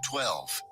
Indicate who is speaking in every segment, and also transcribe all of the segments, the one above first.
Speaker 1: 12.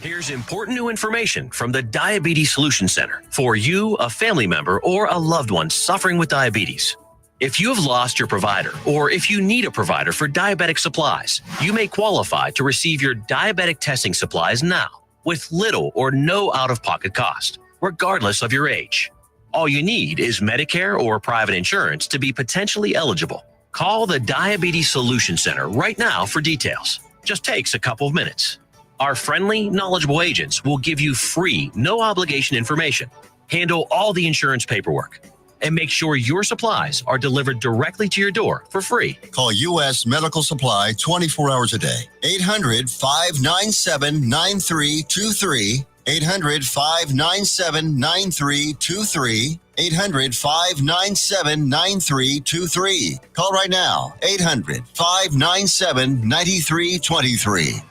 Speaker 2: Here's important new information from the Diabetes Solution Center for you, a family member, or a loved one suffering with diabetes. If you have lost your provider, or if you need a provider for diabetic supplies, you may qualify to receive your diabetic testing supplies now with little or no out-of-pocket cost, regardless of your age. All you need is Medicare or private insurance to be potentially eligible. Call the Diabetes Solution Center right now for details. Just takes a couple of minutes. Our friendly, knowledgeable agents will give you free, no-obligation information, handle all the insurance paperwork, and make sure your supplies are delivered directly to your door for free.
Speaker 1: Call U.S. Medical Supply 24 hours a day. 800-597-9323. 800-597-9323. 800-597-9323. Call right now. 800-597-9323.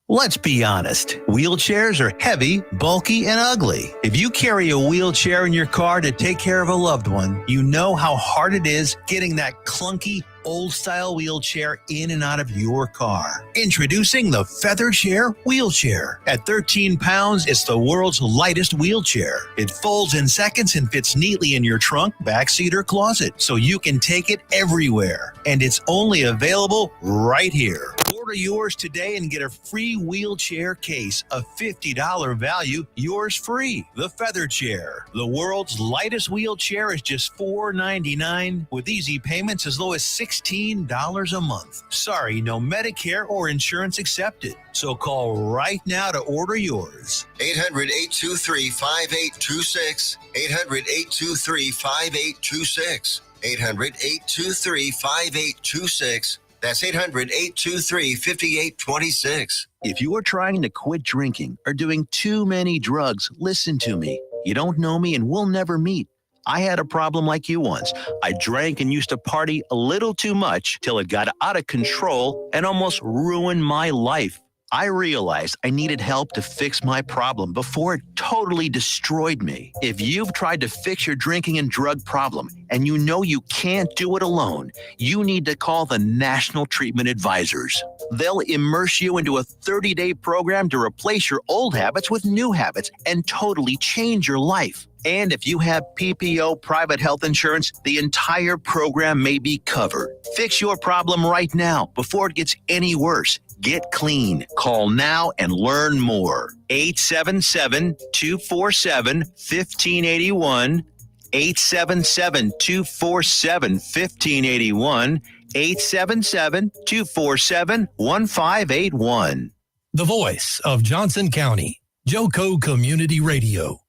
Speaker 3: Let's be honest. Wheelchairs are heavy, bulky, and ugly. If you carry a wheelchair in your car to take care of a loved one, you know how hard it is getting that clunky, old-style wheelchair in and out of your car. Introducing the Feather Chair Wheelchair. At 13 pounds, it's the world's lightest wheelchair. It folds in seconds and fits neatly in your trunk, backseat, or closet, so you can take it everywhere. And it's only available right here. Order yours today and get a free wheelchair case, a $50 value, yours free. The Feather Chair. The world's lightest wheelchair is just $4.99 with easy payments as low as $16 a month. Sorry, no Medicare or insurance accepted. So call right now to order yours.
Speaker 1: 800-823-5826. 800-823-5826. 800-823-5826. That's 800-823-5826.
Speaker 3: If you are trying to quit drinking or doing too many drugs, listen to me. You don't know me and we'll never meet. I had a problem like you once. I drank and used to party a little too much till it got out of control and almost ruined my life. I realized I needed help to fix my problem before it totally destroyed me. If you've tried to fix your drinking and drug problem and you know you can't do it alone, you need to call the National Treatment Advisors. They'll immerse you into a 30-day program to replace your old habits with new habits and totally change your life. And if you have PPO private health insurance, the entire program may be covered. Fix your problem right now before it gets any worse. Get clean. Call now and learn more. 877-247-1581. 877-247-1581. 877-247-1581.
Speaker 4: The voice of Johnson County, Joco Community Radio.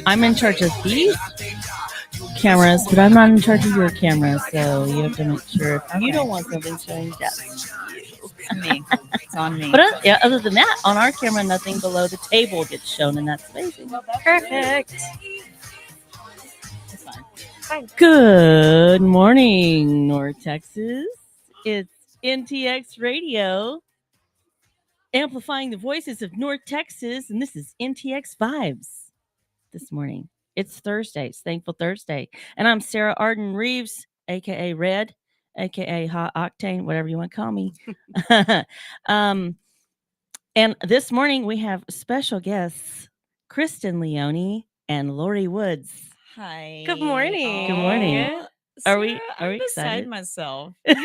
Speaker 5: I'm in charge of these cameras, but I'm not in charge of your camera, so you have to make sure if you don't want something showing, that's
Speaker 6: me. It's on me.
Speaker 5: But other than that, on our camera, nothing below the table gets shown, and that's amazing.
Speaker 6: Perfect.
Speaker 5: It's fine. Good morning, North Texas. It's NTX Radio, amplifying the voices of North Texas, and this is NTX Vibes this morning. It's Thursday. It's Thankful Thursday. And I'm Sarah Arden Reeves, a.k.a. Red, a.k.a. Hot Octane, whatever you want to call me. And this morning we have special guests, Cristin, Leoni, and Lori Woods.
Speaker 6: Hi.
Speaker 7: Good morning.
Speaker 5: Good morning.
Speaker 7: Sarah,
Speaker 5: Are we
Speaker 7: I'm
Speaker 5: excited?
Speaker 7: beside myself. You're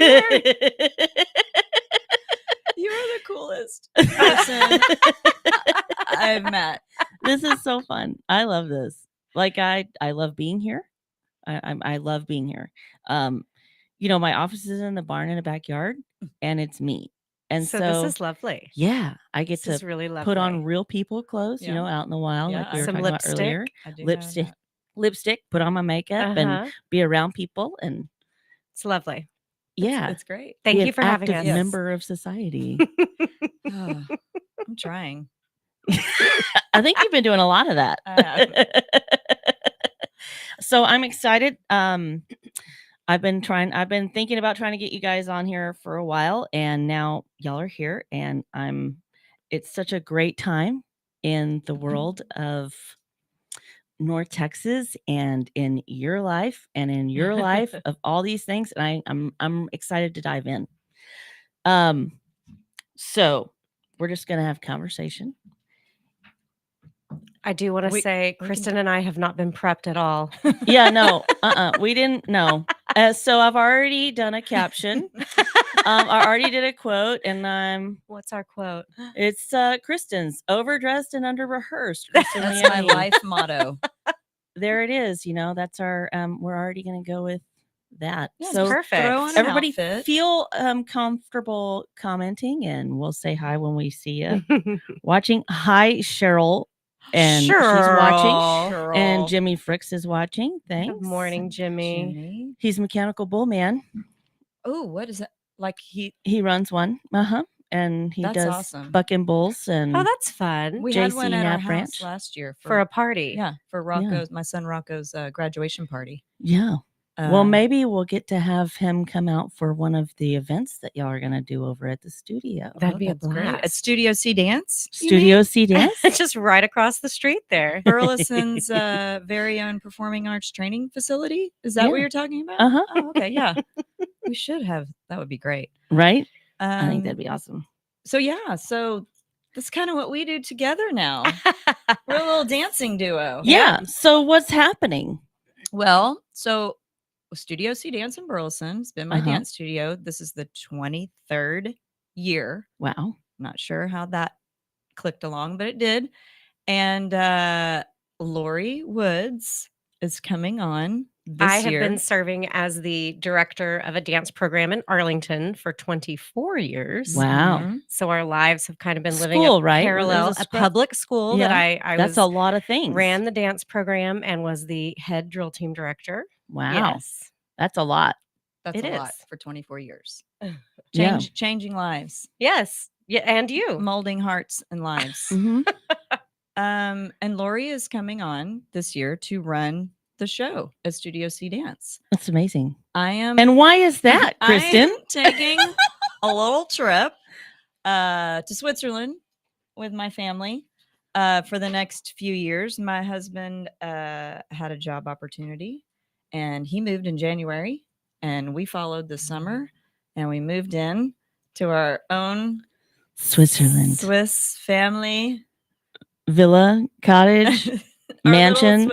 Speaker 7: the coolest person I've met.
Speaker 5: This is so fun. I love this. Like I love being here. I love being here. My office is in the barn in the backyard, and it's me. And so
Speaker 7: this is lovely.
Speaker 5: Yeah, I get
Speaker 7: This is
Speaker 5: to
Speaker 7: really lovely.
Speaker 5: put on real people clothes,
Speaker 7: Yeah.
Speaker 5: out in the wild, like we were
Speaker 7: Some
Speaker 5: talking about earlier.
Speaker 7: lipstick. I do know that.
Speaker 5: Lipstick, put on my makeup, and be around people, and
Speaker 7: It's lovely.
Speaker 5: yeah,
Speaker 7: It's great.
Speaker 6: Thank
Speaker 5: be
Speaker 6: you for
Speaker 5: an
Speaker 6: having
Speaker 5: active
Speaker 6: us.
Speaker 5: member of society.
Speaker 6: Oh, I'm trying.
Speaker 5: I think you've been doing a lot of that.
Speaker 6: I
Speaker 5: So I'm excited. I've been thinking about trying to get you guys on here for a while, and now y'all are here, and it's such a great time in the world of North Texas and in your life and in your life of all these things. And I'm excited to dive in. So we're just gonna have conversation.
Speaker 8: I do want to say, Cristin and I have not been prepped at all.
Speaker 5: Yeah, no, we didn't know. So I've already done a caption. I already did a quote, and
Speaker 8: what's our quote?
Speaker 5: It's Cristin's overdressed and under rehearsed.
Speaker 6: That's my life motto.
Speaker 5: There it is. That's our. We're already going to go with that.
Speaker 8: Yeah,
Speaker 5: so
Speaker 8: perfect.
Speaker 5: Everybody feel comfortable commenting, and we'll say hi when we see you watching. Hi, Cheryl. And she's watching, and Jimmy Fricks is watching. Thanks.
Speaker 8: Good morning, Jimmy.
Speaker 5: He's Mechanical Bull Man.
Speaker 6: Oh, what is that? Like
Speaker 5: he runs one, and he does
Speaker 6: awesome.
Speaker 5: bucking bulls. And
Speaker 8: that's fun.
Speaker 6: We
Speaker 5: JC
Speaker 6: had one at our
Speaker 5: Nap
Speaker 6: house
Speaker 5: Ranch
Speaker 6: last year
Speaker 8: for a party.
Speaker 6: Yeah, for Rocco's, my son Rocco's graduation party.
Speaker 5: Yeah. Well, maybe we'll get to have him come out for one of the events that y'all are going to do over at the studio.
Speaker 8: That'd be a blast.
Speaker 6: Great. At Studio C Dance.
Speaker 5: Studio C Dance?
Speaker 8: It's just right across the street there.
Speaker 6: Burleson's very own performing arts training facility. Is that what you're talking about?
Speaker 5: Uh-huh.
Speaker 6: Oh, okay, yeah. We should have. That would be great.
Speaker 5: Right? I think that'd be awesome.
Speaker 6: So that's kind of what we do together now. We're a little dancing duo.
Speaker 5: Yeah. So what's happening?
Speaker 6: Well, so Studio C Dance in Burleson has been my dance studio. This is the 23rd year.
Speaker 5: Wow.
Speaker 6: Not sure how that clicked along, but it did. And Lori Woods is coming on this year.
Speaker 8: I have been serving as the director of a dance program in Arlington for 24 years.
Speaker 5: Wow.
Speaker 6: Mm-hmm.
Speaker 8: So our lives have kind of been living
Speaker 5: parallel.
Speaker 8: A public school that I
Speaker 5: that's a lot of things.
Speaker 8: Ran the dance program and was the head drill team director.
Speaker 5: Wow.
Speaker 8: Yes.
Speaker 5: That's a lot.
Speaker 6: That's a lot for 24 years.
Speaker 5: Yeah.
Speaker 6: Changing lives.
Speaker 8: Yes. Yeah, and you.
Speaker 6: Molding hearts and lives.
Speaker 5: Mm-hmm.
Speaker 6: And Lori is coming on this year to run the show at Studio C Dance.
Speaker 5: That's amazing.
Speaker 6: I am.
Speaker 5: And why is that, Cristin?
Speaker 6: I'm taking a little trip to Switzerland with my family for the next few years. My husband had a job opportunity, and he moved in January, and we followed the summer, and we moved in to our own
Speaker 5: Switzerland,
Speaker 6: Swiss family
Speaker 5: villa, cottage, mansion.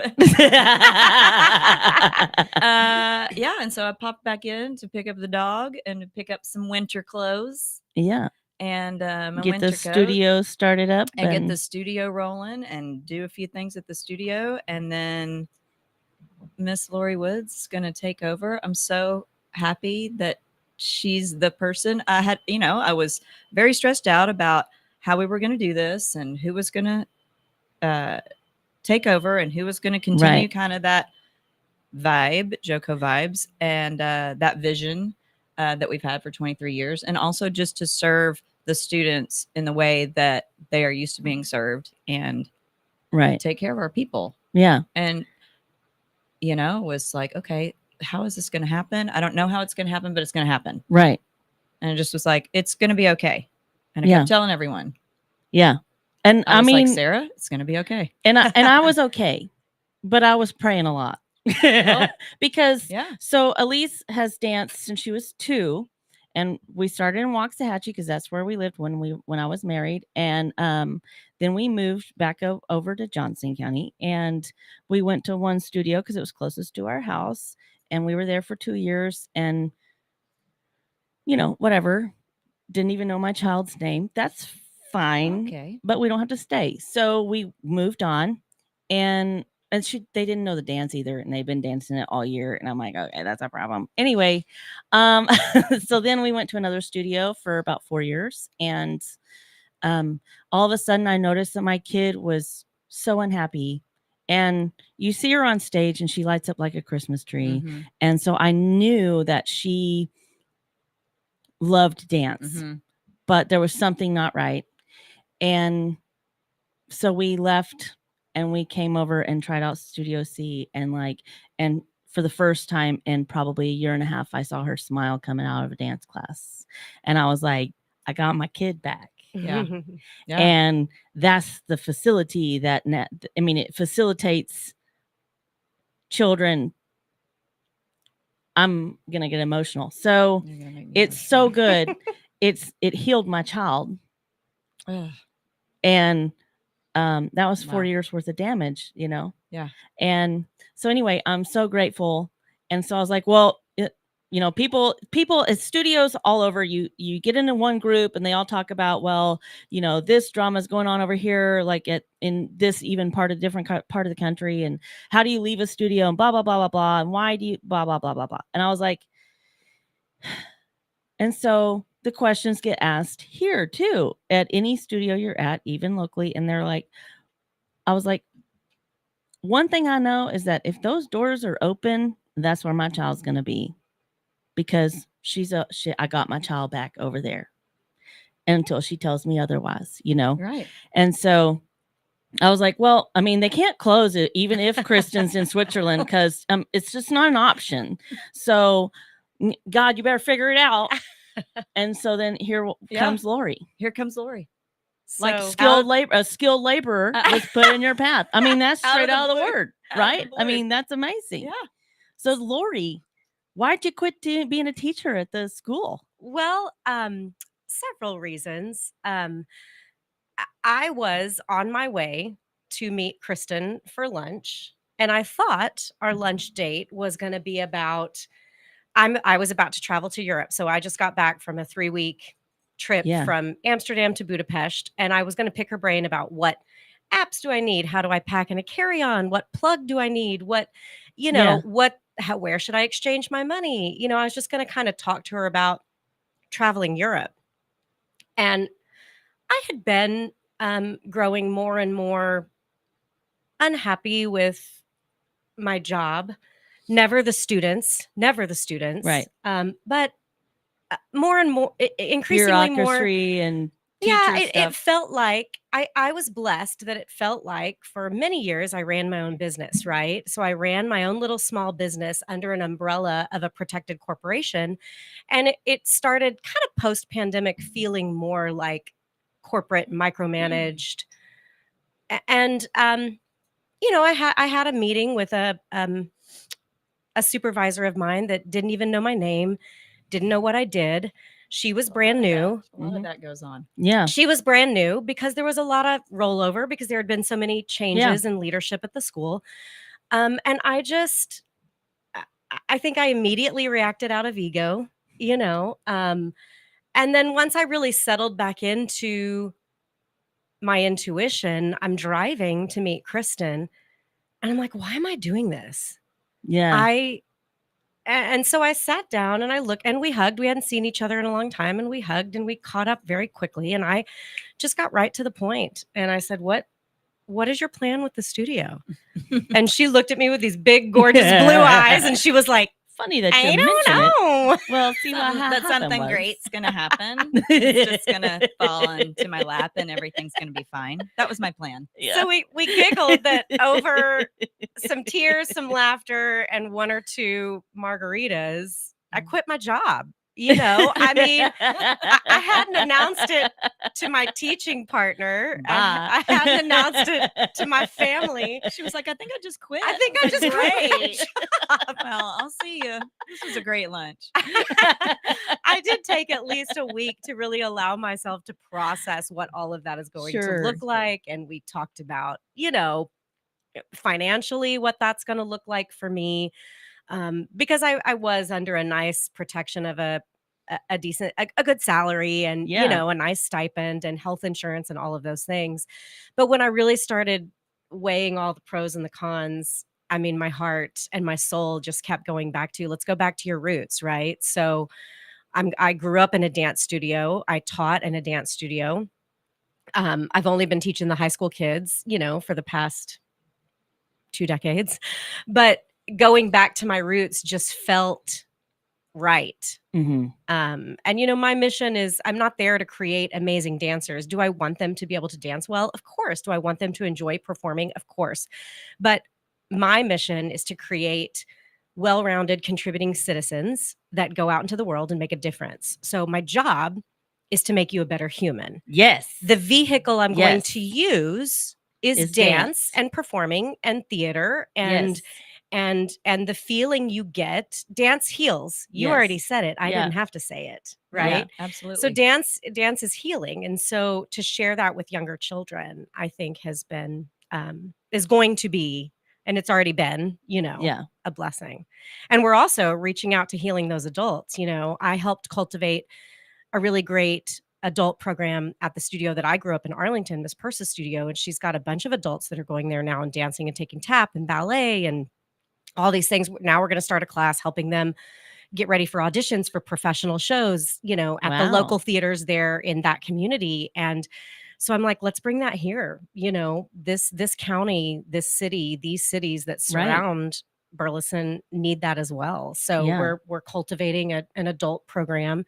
Speaker 6: Yeah, and so I popped back in to pick up the dog and to pick up some winter clothes.
Speaker 5: Yeah,
Speaker 6: and
Speaker 5: get the studio started up
Speaker 6: and get the studio rolling and do a few things at the studio, and then Miss Lori Woods is going to take over. I'm so happy that she's the person. I was very stressed out about how we were going to do this and who was going to take over and who was going to continue kind of that vibe, Joko vibes, and that vision that we've had for 23 years. And also just to serve the students in the way that they are used to being served and take care of our people.
Speaker 5: Yeah.
Speaker 6: And, was like, okay, how is this going to happen? I don't know how it's going to happen, but it's going to happen.
Speaker 5: Right.
Speaker 6: And it just was like, it's going to be okay. And I kept telling everyone.
Speaker 5: Yeah. And I mean,
Speaker 6: like, Sarah, it's going to be okay.
Speaker 5: And I was okay, but I was praying a lot because so Elise has danced since she was 2, and we started in Waxahachie because that's where we lived when I was married. And then we moved back over to Johnson County, and we went to one studio because it was closest to our house, and we were there for 2 years, and whatever, didn't even know my child's name. That's fine.
Speaker 6: Okay.
Speaker 5: But we don't have to stay. So we moved on, and they didn't know the dance either, and they've been dancing it all year. And I'm like, okay, that's a problem. Anyway, so then we went to another studio for about 4 years, and all of a sudden I noticed that my kid was so unhappy, and you see her on stage and she lights up like a Christmas tree. Mm-hmm. And so I knew that she loved dance, but there was something not right. And so we left and we came over and tried out Studio C, and for the first time in probably a year and a half, I saw her smile coming out of a dance class, and I was like, I got my kid back.
Speaker 6: Yeah. Yeah.
Speaker 5: And that's the facility that it facilitates children. I'm gonna get emotional. So
Speaker 6: You're gonna make me
Speaker 5: it's so good. It healed my child,
Speaker 6: Ugh.
Speaker 5: and that was 4
Speaker 6: Wow.
Speaker 5: years worth of damage,
Speaker 6: Yeah.
Speaker 5: And so anyway, I'm so grateful. And so I was like, well, people at studios all over, you get into one group and they all talk about, well, this drama is going on over here, like in this even part of different part of the country, and how do you leave a studio, and blah blah blah blah blah, and why do you blah blah blah blah blah. And I was like, and so the questions get asked here too, at any studio you're at, even locally, and they're like, I was like, one thing I know is that if those doors are open, that's where my child's going to be, because I got my child back over there until she tells me otherwise,
Speaker 6: Right.
Speaker 5: And so I was like, well, I mean, they can't close it even if Cristin's in Switzerland, because it's just not an option. So God, you better figure it out. And so then here comes Lori.
Speaker 6: Here comes Lori.
Speaker 5: Like
Speaker 8: So-
Speaker 5: a skilled laborer was put in your path. I mean, that's straight out of the
Speaker 6: blue.
Speaker 5: word,
Speaker 6: Out of
Speaker 5: right?
Speaker 6: the
Speaker 5: I
Speaker 6: blue.
Speaker 5: mean, that's amazing.
Speaker 6: Yeah.
Speaker 5: So Lori, why'd you quit being a teacher at the school?
Speaker 8: Well, several reasons. I was on my way to meet Cristin for lunch, and I thought our lunch date was going to be about. I was about to travel to Europe, so I just got back from a 3-week trip
Speaker 5: Yeah.
Speaker 8: from Amsterdam to Budapest, and I was going to pick her brain about what apps do I need, how do I pack in a carry-on, what plug do I need, what,
Speaker 5: Yeah.
Speaker 8: where should I exchange my money? I was just going to kind of talk to her about traveling Europe. And I had been growing more and more unhappy with my job. Never the students.
Speaker 5: Right.
Speaker 8: But more and more, increasingly more.
Speaker 5: Bureaucracy and
Speaker 8: Yeah,
Speaker 5: teacher
Speaker 8: it
Speaker 5: stuff.
Speaker 8: felt like I was blessed that it felt like for many years I ran my own business, right? So I ran my own little small business under an umbrella of a protected corporation. And it started kind of post-pandemic feeling more like corporate micromanaged. And I had a meeting with a supervisor of mine that didn't even know my name, didn't know what I did. She was brand new.
Speaker 6: A lot of that goes on.
Speaker 5: Yeah.
Speaker 8: She was brand new because there was a lot of rollover because there had been so many changes in leadership at the school. And I think I immediately reacted out of ego, and then once I really settled back into my intuition, I'm driving to meet Cristin, and I'm like, why am I doing this?
Speaker 5: Yeah.
Speaker 8: And so I sat down and I looked and we hugged. We hadn't seen each other in a long time, and we hugged and we caught up very quickly. And I just got right to the point. And I said, what is your plan with the studio? And she looked at me with these big, gorgeous blue eyes. And she was like,
Speaker 5: Funny that
Speaker 8: I
Speaker 5: you
Speaker 8: don't
Speaker 5: mention it.
Speaker 8: know.
Speaker 5: Well, see what
Speaker 6: That
Speaker 5: happened
Speaker 6: something
Speaker 5: was-
Speaker 6: great's gonna happen. It's just gonna fall into my lap and everything's gonna be fine. That was my plan.
Speaker 5: Yeah.
Speaker 8: So we giggled that over some tears, some laughter, and 1 or 2 margaritas, I quit my job. I mean, I hadn't announced it to my teaching partner. I hadn't announced it to my family.
Speaker 6: She was like, I think I just quit.
Speaker 8: I think I just quit.
Speaker 6: Great. Well, I'll see you. This was a great lunch.
Speaker 8: I did take at least a week to really allow myself to process what all of that is going to
Speaker 5: Sure.
Speaker 8: look like. And we talked about, financially, what that's going to look like for me. Because I was under a nice protection of a decent, a good salary and,
Speaker 5: Yeah.
Speaker 8: a nice stipend and health insurance and all of those things. But when I really started weighing all the pros and the cons, I mean, my heart and my soul just kept going back to, let's go back to your roots, right? So I grew up in a dance studio. I taught in a dance studio. I've only been teaching the high school kids, for the past 2 decades. But going back to my roots just felt right.
Speaker 5: Mm-hmm.
Speaker 8: And my mission is I'm not there to create amazing dancers. Do I want them to be able to dance well? Of course. Do I want them to enjoy performing? Of course. But my mission is to create well-rounded contributing citizens that go out into the world and make a difference. So my job is to make you a better human.
Speaker 5: Yes.
Speaker 8: The vehicle I'm going
Speaker 5: Yes.
Speaker 8: to use is
Speaker 5: Is
Speaker 8: dance
Speaker 5: dance.
Speaker 8: and performing and theater and the feeling you get. Dance heals. You
Speaker 5: Yes.
Speaker 8: already said it. I
Speaker 5: Yeah.
Speaker 8: didn't have to say it,
Speaker 5: Yeah.
Speaker 8: right?
Speaker 6: Absolutely.
Speaker 8: So dance is healing, and so to share that with younger children, I think has been is going to be, and it's already been,
Speaker 5: Yeah.
Speaker 8: a blessing. And we're also reaching out to healing those adults. I helped cultivate a really great adult program at the studio that I grew up in Arlington, Miss Purse's studio, and she's got a bunch of adults that are going there now and dancing and taking tap and ballet and all these things. Now we're going to start a class helping them get ready for auditions for professional shows, at the
Speaker 5: Wow.
Speaker 8: local theaters there in that community. And so I'm like, let's bring that here. This county, this city, these cities that surround Burleson need that as well. So
Speaker 5: Yeah.
Speaker 8: we're cultivating an adult program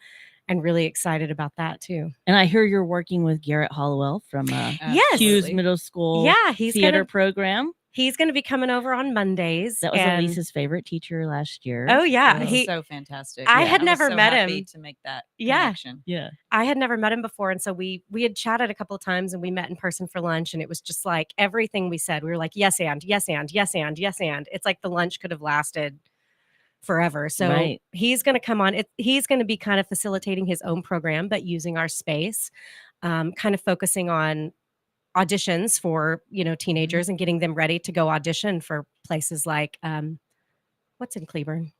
Speaker 8: and really excited about that too.
Speaker 5: And I hear you're working with Garrett Hollowell from
Speaker 8: Yes.
Speaker 5: Hughes
Speaker 6: Absolutely.
Speaker 5: Middle School
Speaker 8: Yeah, he's
Speaker 5: theater
Speaker 8: gonna
Speaker 5: program.
Speaker 8: he's gonna be coming over on Mondays.
Speaker 5: That was
Speaker 8: and-
Speaker 5: Elisa's favorite teacher last year.
Speaker 8: Oh yeah,
Speaker 6: It was
Speaker 8: he.
Speaker 6: so fantastic.
Speaker 8: I
Speaker 5: Yeah.
Speaker 8: had
Speaker 6: was
Speaker 8: never
Speaker 6: so
Speaker 8: met
Speaker 6: happy
Speaker 8: him.
Speaker 6: to make that
Speaker 8: Yeah.
Speaker 6: connection.
Speaker 5: Yeah.
Speaker 8: I had never met him before, and so we had chatted a couple of times, and we met in person for lunch, and it was just like everything we said. We were like, yes, and yes, and yes, and yes, and. It's like the lunch could have lasted forever. So
Speaker 5: Right.
Speaker 8: he's going to come on. He's going to be kind of facilitating his own program, but using our space, kind of focusing on auditions for teenagers and getting them ready to go audition for places like what's in Cleburne.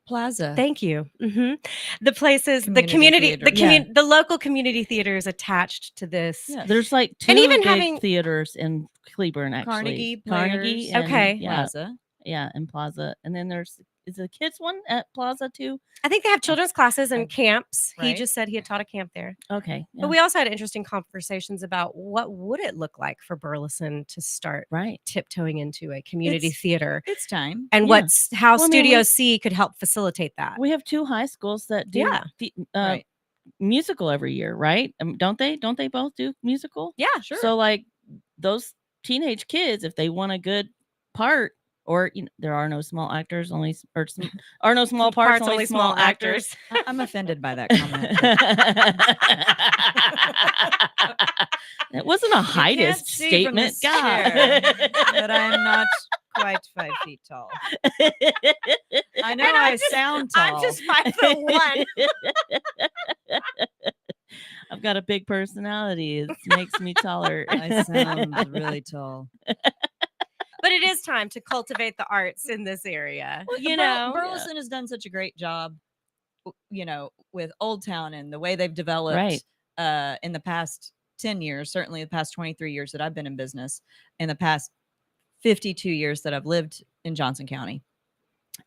Speaker 6: Plaza.
Speaker 8: Thank you. The places,
Speaker 6: Community theater.
Speaker 8: the local community theaters attached to this.
Speaker 5: Yeah. There's like two
Speaker 8: And even
Speaker 5: big
Speaker 8: having-
Speaker 5: theaters in Cleburne, actually.
Speaker 6: Carnegie
Speaker 5: Carnegie.
Speaker 6: Players.
Speaker 5: And,
Speaker 8: Okay.
Speaker 5: Yeah.
Speaker 6: Plaza.
Speaker 5: Yeah. And Plaza. And then is the kids one at Plaza too?
Speaker 8: I think they have children's classes and
Speaker 6: Okay.
Speaker 8: camps. He
Speaker 6: Right.
Speaker 8: just said he had taught a camp there.
Speaker 5: Okay.
Speaker 8: But
Speaker 5: yeah.
Speaker 8: we also had interesting conversations about what would it look like for Burleson to start
Speaker 5: Right.
Speaker 8: tiptoeing into a community
Speaker 6: It's-
Speaker 8: theater,
Speaker 6: It's time.
Speaker 8: and
Speaker 5: Yeah.
Speaker 8: how
Speaker 5: Well, I mean,
Speaker 8: Studio C could help facilitate that.
Speaker 5: We have two high schools that do
Speaker 8: Yeah.
Speaker 6: Right.
Speaker 5: musical every year, right? Don't they? Don't they both do musical?
Speaker 8: Yeah,
Speaker 6: Sure.
Speaker 5: So like those teenage kids, if they want a good part, or there are no small actors, are no small parts, only small actors.
Speaker 6: I'm offended by that comment.
Speaker 5: It wasn't a
Speaker 6: You can't
Speaker 5: heightest
Speaker 6: see from
Speaker 5: statement.
Speaker 6: this chair that I'm not quite 5 feet tall. I know
Speaker 8: And
Speaker 6: I sound tall.
Speaker 8: I'm just 5'1".
Speaker 5: I've got a big personality. It makes me taller.
Speaker 6: I sound really tall.
Speaker 8: But it is time to cultivate the arts in this area.
Speaker 6: Burleson has done such a great job, with Old Town and the way they've developed
Speaker 5: Right.
Speaker 6: In the past 10 years, certainly the past 23 years that I've been in business, in the past 52 years that I've lived in Johnson County.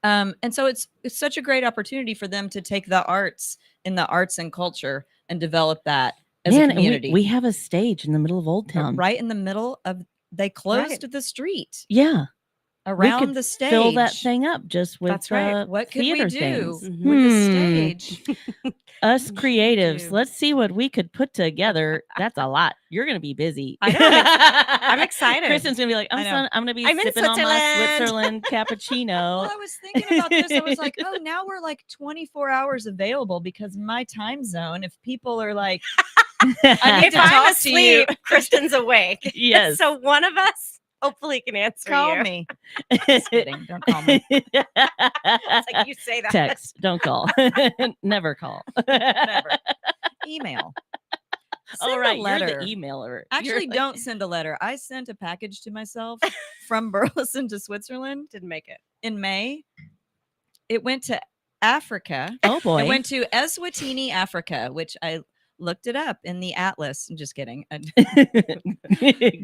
Speaker 6: And so it's such a great opportunity for them to take the arts and culture and develop that as
Speaker 5: Man,
Speaker 6: a
Speaker 5: and
Speaker 6: community.
Speaker 5: we have a stage in the middle of Old Town.
Speaker 6: right in the middle of, they closed the street
Speaker 5: Yeah.
Speaker 6: around
Speaker 5: could
Speaker 6: the stage.
Speaker 5: Fill that thing up just with
Speaker 8: That's right.
Speaker 6: What could we
Speaker 5: theater
Speaker 6: do
Speaker 5: things.
Speaker 6: with the stage?
Speaker 5: Us
Speaker 6: We
Speaker 5: creatives,
Speaker 6: do.
Speaker 5: let's see what we could put together. That's a lot. You're gonna be busy.
Speaker 8: I know. I'm excited.
Speaker 5: Kristen's gonna be like,
Speaker 6: I know.
Speaker 5: I'm gonna be
Speaker 8: I'm in
Speaker 5: sipping on my
Speaker 8: Switzerland."
Speaker 5: Switzerland cappuccino.
Speaker 6: Well, I was thinking about this. I was like, oh, now we're like 24 hours available because my time zone, if people are like, I need
Speaker 8: If
Speaker 6: to
Speaker 8: I'm
Speaker 6: talk to you.
Speaker 8: asleep, Kristen's awake.
Speaker 5: Yes.
Speaker 8: So one of us hopefully can answer
Speaker 6: Call
Speaker 8: you.
Speaker 6: me. Just kidding. Don't call me.
Speaker 8: It's like you say that.
Speaker 5: Text, don't call. Never call.
Speaker 6: Never. Email. Send
Speaker 5: All
Speaker 6: a
Speaker 5: right, you're
Speaker 6: letter.
Speaker 5: the emailer.
Speaker 6: Actually,
Speaker 5: You're
Speaker 6: don't send a letter. I sent a package to myself from Burleson to Switzerland
Speaker 8: Didn't make it.
Speaker 6: in May. It went to Africa.
Speaker 5: oh boy.
Speaker 6: It went to Eswatini, Africa, which I looked it up in the atlas. I'm just kidding.
Speaker 5: Google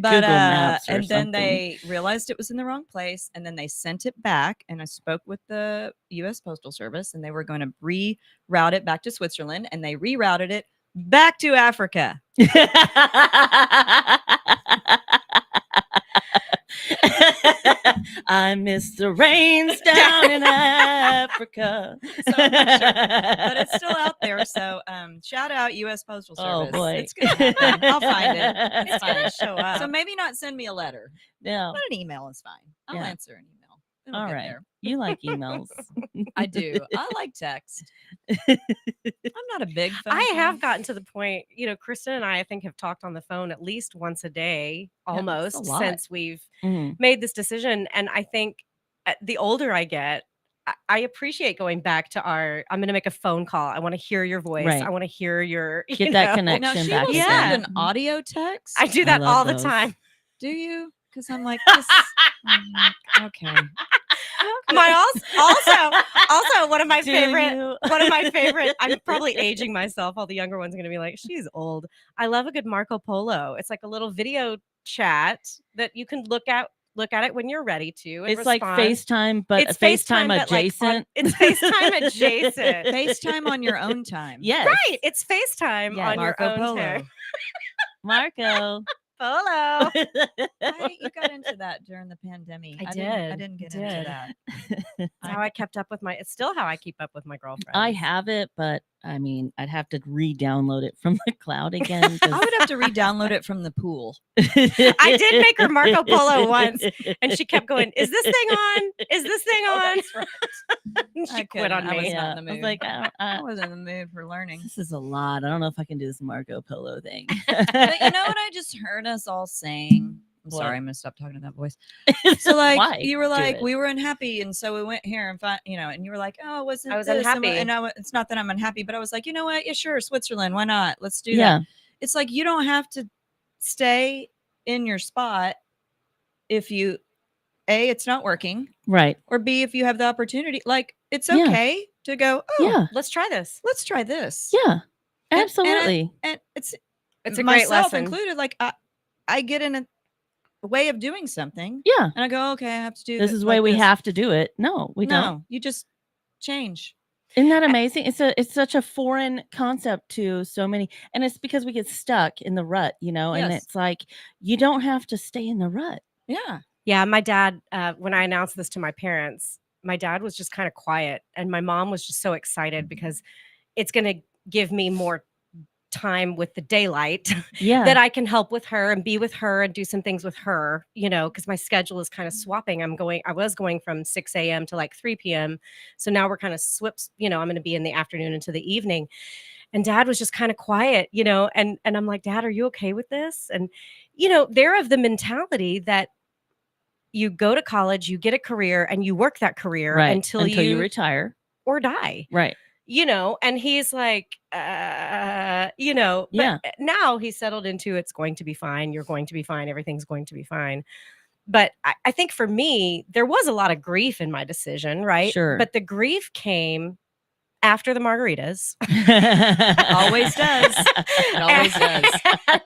Speaker 6: But
Speaker 5: Maps or
Speaker 6: and then
Speaker 5: something.
Speaker 6: they realized it was in the wrong place, and then they sent it back. And I spoke with the U.S. Postal Service, and they were going to reroute it back to Switzerland, and they rerouted it back to Africa.
Speaker 5: I miss the rains down in Africa.
Speaker 6: So I'm not sure, but it's still out there. So shout out U.S. Postal Service.
Speaker 5: Oh boy,
Speaker 6: It's gonna happen. I'll find it.
Speaker 5: It's
Speaker 6: It's fine.
Speaker 5: gonna show up.
Speaker 6: So maybe not send me a letter,
Speaker 5: No.
Speaker 6: but an email is fine. I'll
Speaker 5: Yeah.
Speaker 6: answer an email. It'll
Speaker 5: All
Speaker 6: get
Speaker 5: right.
Speaker 6: there.
Speaker 5: You like emails.
Speaker 6: I do. I like text. I'm not a big phone.
Speaker 8: I have
Speaker 6: fan.
Speaker 8: gotten to the point, Kristen and I think have talked on the phone at least once a day
Speaker 6: Yeah, that's a
Speaker 8: almost
Speaker 6: lot.
Speaker 8: since we've
Speaker 5: Mhm.
Speaker 8: made this decision. And I think the older I get, I appreciate going back to I'm going to make a phone call. I want to hear your voice.
Speaker 5: Right.
Speaker 8: I want to hear your,
Speaker 5: Get that
Speaker 8: connection.
Speaker 6: Now
Speaker 5: connection
Speaker 6: she
Speaker 5: back
Speaker 6: will
Speaker 5: again.
Speaker 6: send
Speaker 8: Yeah.
Speaker 6: an audio text.
Speaker 8: I do that
Speaker 5: love
Speaker 8: all the
Speaker 5: those.
Speaker 8: time.
Speaker 6: Do you? Because I'm like, this, okay.
Speaker 8: Also one of my
Speaker 5: Do
Speaker 8: favorite
Speaker 5: you?
Speaker 8: one of my favorite. I'm probably aging myself. All the younger ones are going to be like, she's old. I love a good Marco Polo. It's like a little video chat that you can look at it when you're ready to. And
Speaker 5: It's like
Speaker 8: respond.
Speaker 5: FaceTime, but
Speaker 8: It's
Speaker 5: FaceTime
Speaker 8: but, like,
Speaker 5: adjacent.
Speaker 8: it's FaceTime adjacent.
Speaker 6: FaceTime on your own time.
Speaker 5: Yes.
Speaker 8: Right. It's FaceTime
Speaker 5: Yeah.
Speaker 8: on
Speaker 6: Marco
Speaker 8: your own
Speaker 6: Polo.
Speaker 8: time.
Speaker 5: Marco.
Speaker 8: Polo.
Speaker 6: You got into that during the pandemic.
Speaker 8: I
Speaker 6: didn't
Speaker 8: did.
Speaker 6: get into that.
Speaker 8: That's how I kept up with it's still how I keep up with my girlfriend.
Speaker 5: I have it, but I mean, I'd have to re-download it from the cloud again. 'cause-
Speaker 6: I would have to re-download it from the pool.
Speaker 8: I did make her Marco Polo once, and she kept going, "Is this thing on? Is this thing on?" And she quit on
Speaker 6: I was
Speaker 8: me.
Speaker 6: not in the
Speaker 5: I was
Speaker 6: mood.
Speaker 5: like,
Speaker 6: I wasn't in the mood for learning.
Speaker 5: this is a lot. I don't know if I can do this Marco Polo thing.
Speaker 6: But you know what I just heard us all saying? I'm
Speaker 5: What?
Speaker 6: sorry, I'm gonna stop talking in that voice. So like
Speaker 5: Why?
Speaker 6: you were
Speaker 5: Do
Speaker 6: like,
Speaker 5: it.
Speaker 6: we were unhappy, and so we went here and found, and you were like, oh, wasn't
Speaker 8: I was
Speaker 6: this?
Speaker 8: unhappy.
Speaker 6: And it's not that I'm unhappy, but I was like, you know what? Yeah, sure, Switzerland. Why not? Let's do
Speaker 5: Yeah.
Speaker 6: that. It's like you don't have to stay in your spot if you A, it's not working,
Speaker 5: Right.
Speaker 6: or B, if you have the opportunity. Like it's
Speaker 5: Yeah.
Speaker 6: okay to go, oh,
Speaker 5: Yeah.
Speaker 8: Let's try this.
Speaker 6: let's try this.
Speaker 5: Yeah.
Speaker 6: And-
Speaker 5: Absolutely.
Speaker 6: And it's
Speaker 8: It's a great
Speaker 6: myself
Speaker 8: lesson.
Speaker 6: included. Like I get in a way of doing something,
Speaker 5: Yeah.
Speaker 6: and I go, okay, I have to do
Speaker 5: This is the way we have to do it. No, we don't.
Speaker 6: No, you just change.
Speaker 5: Isn't that amazing? It's such a foreign concept to so many, and it's because we get stuck in the rut, and
Speaker 6: Yes.
Speaker 5: it's like you don't have to stay in the rut.
Speaker 6: Yeah.
Speaker 8: Yeah, my dad, when I announced this to my parents, my dad was just kind of quiet, and my mom was just so excited because it's going to give me more time with the daylight
Speaker 5: Yeah.
Speaker 8: that I can help with her and be with her and do some things with her, because my schedule is kind of swapping. I was going from 6 a.m. to like 3 p.m. So now we're kind of swaps, I'm going to be in the afternoon into the evening. And dad was just kind of quiet, and I'm like, Dad, are you okay with this? And, they're of the mentality that you go to college, you get a career, and you work that career
Speaker 5: right.
Speaker 8: until
Speaker 5: you retire.
Speaker 8: or die.
Speaker 5: Right.
Speaker 8: And he's like, but
Speaker 5: Yeah.
Speaker 8: now he's settled into it's going to be fine. You're going to be fine. Everything's going to be fine. But I think for me, there was a lot of grief in my decision, right?
Speaker 5: Sure.
Speaker 8: But the grief came after the margaritas.
Speaker 6: Always does. It always does.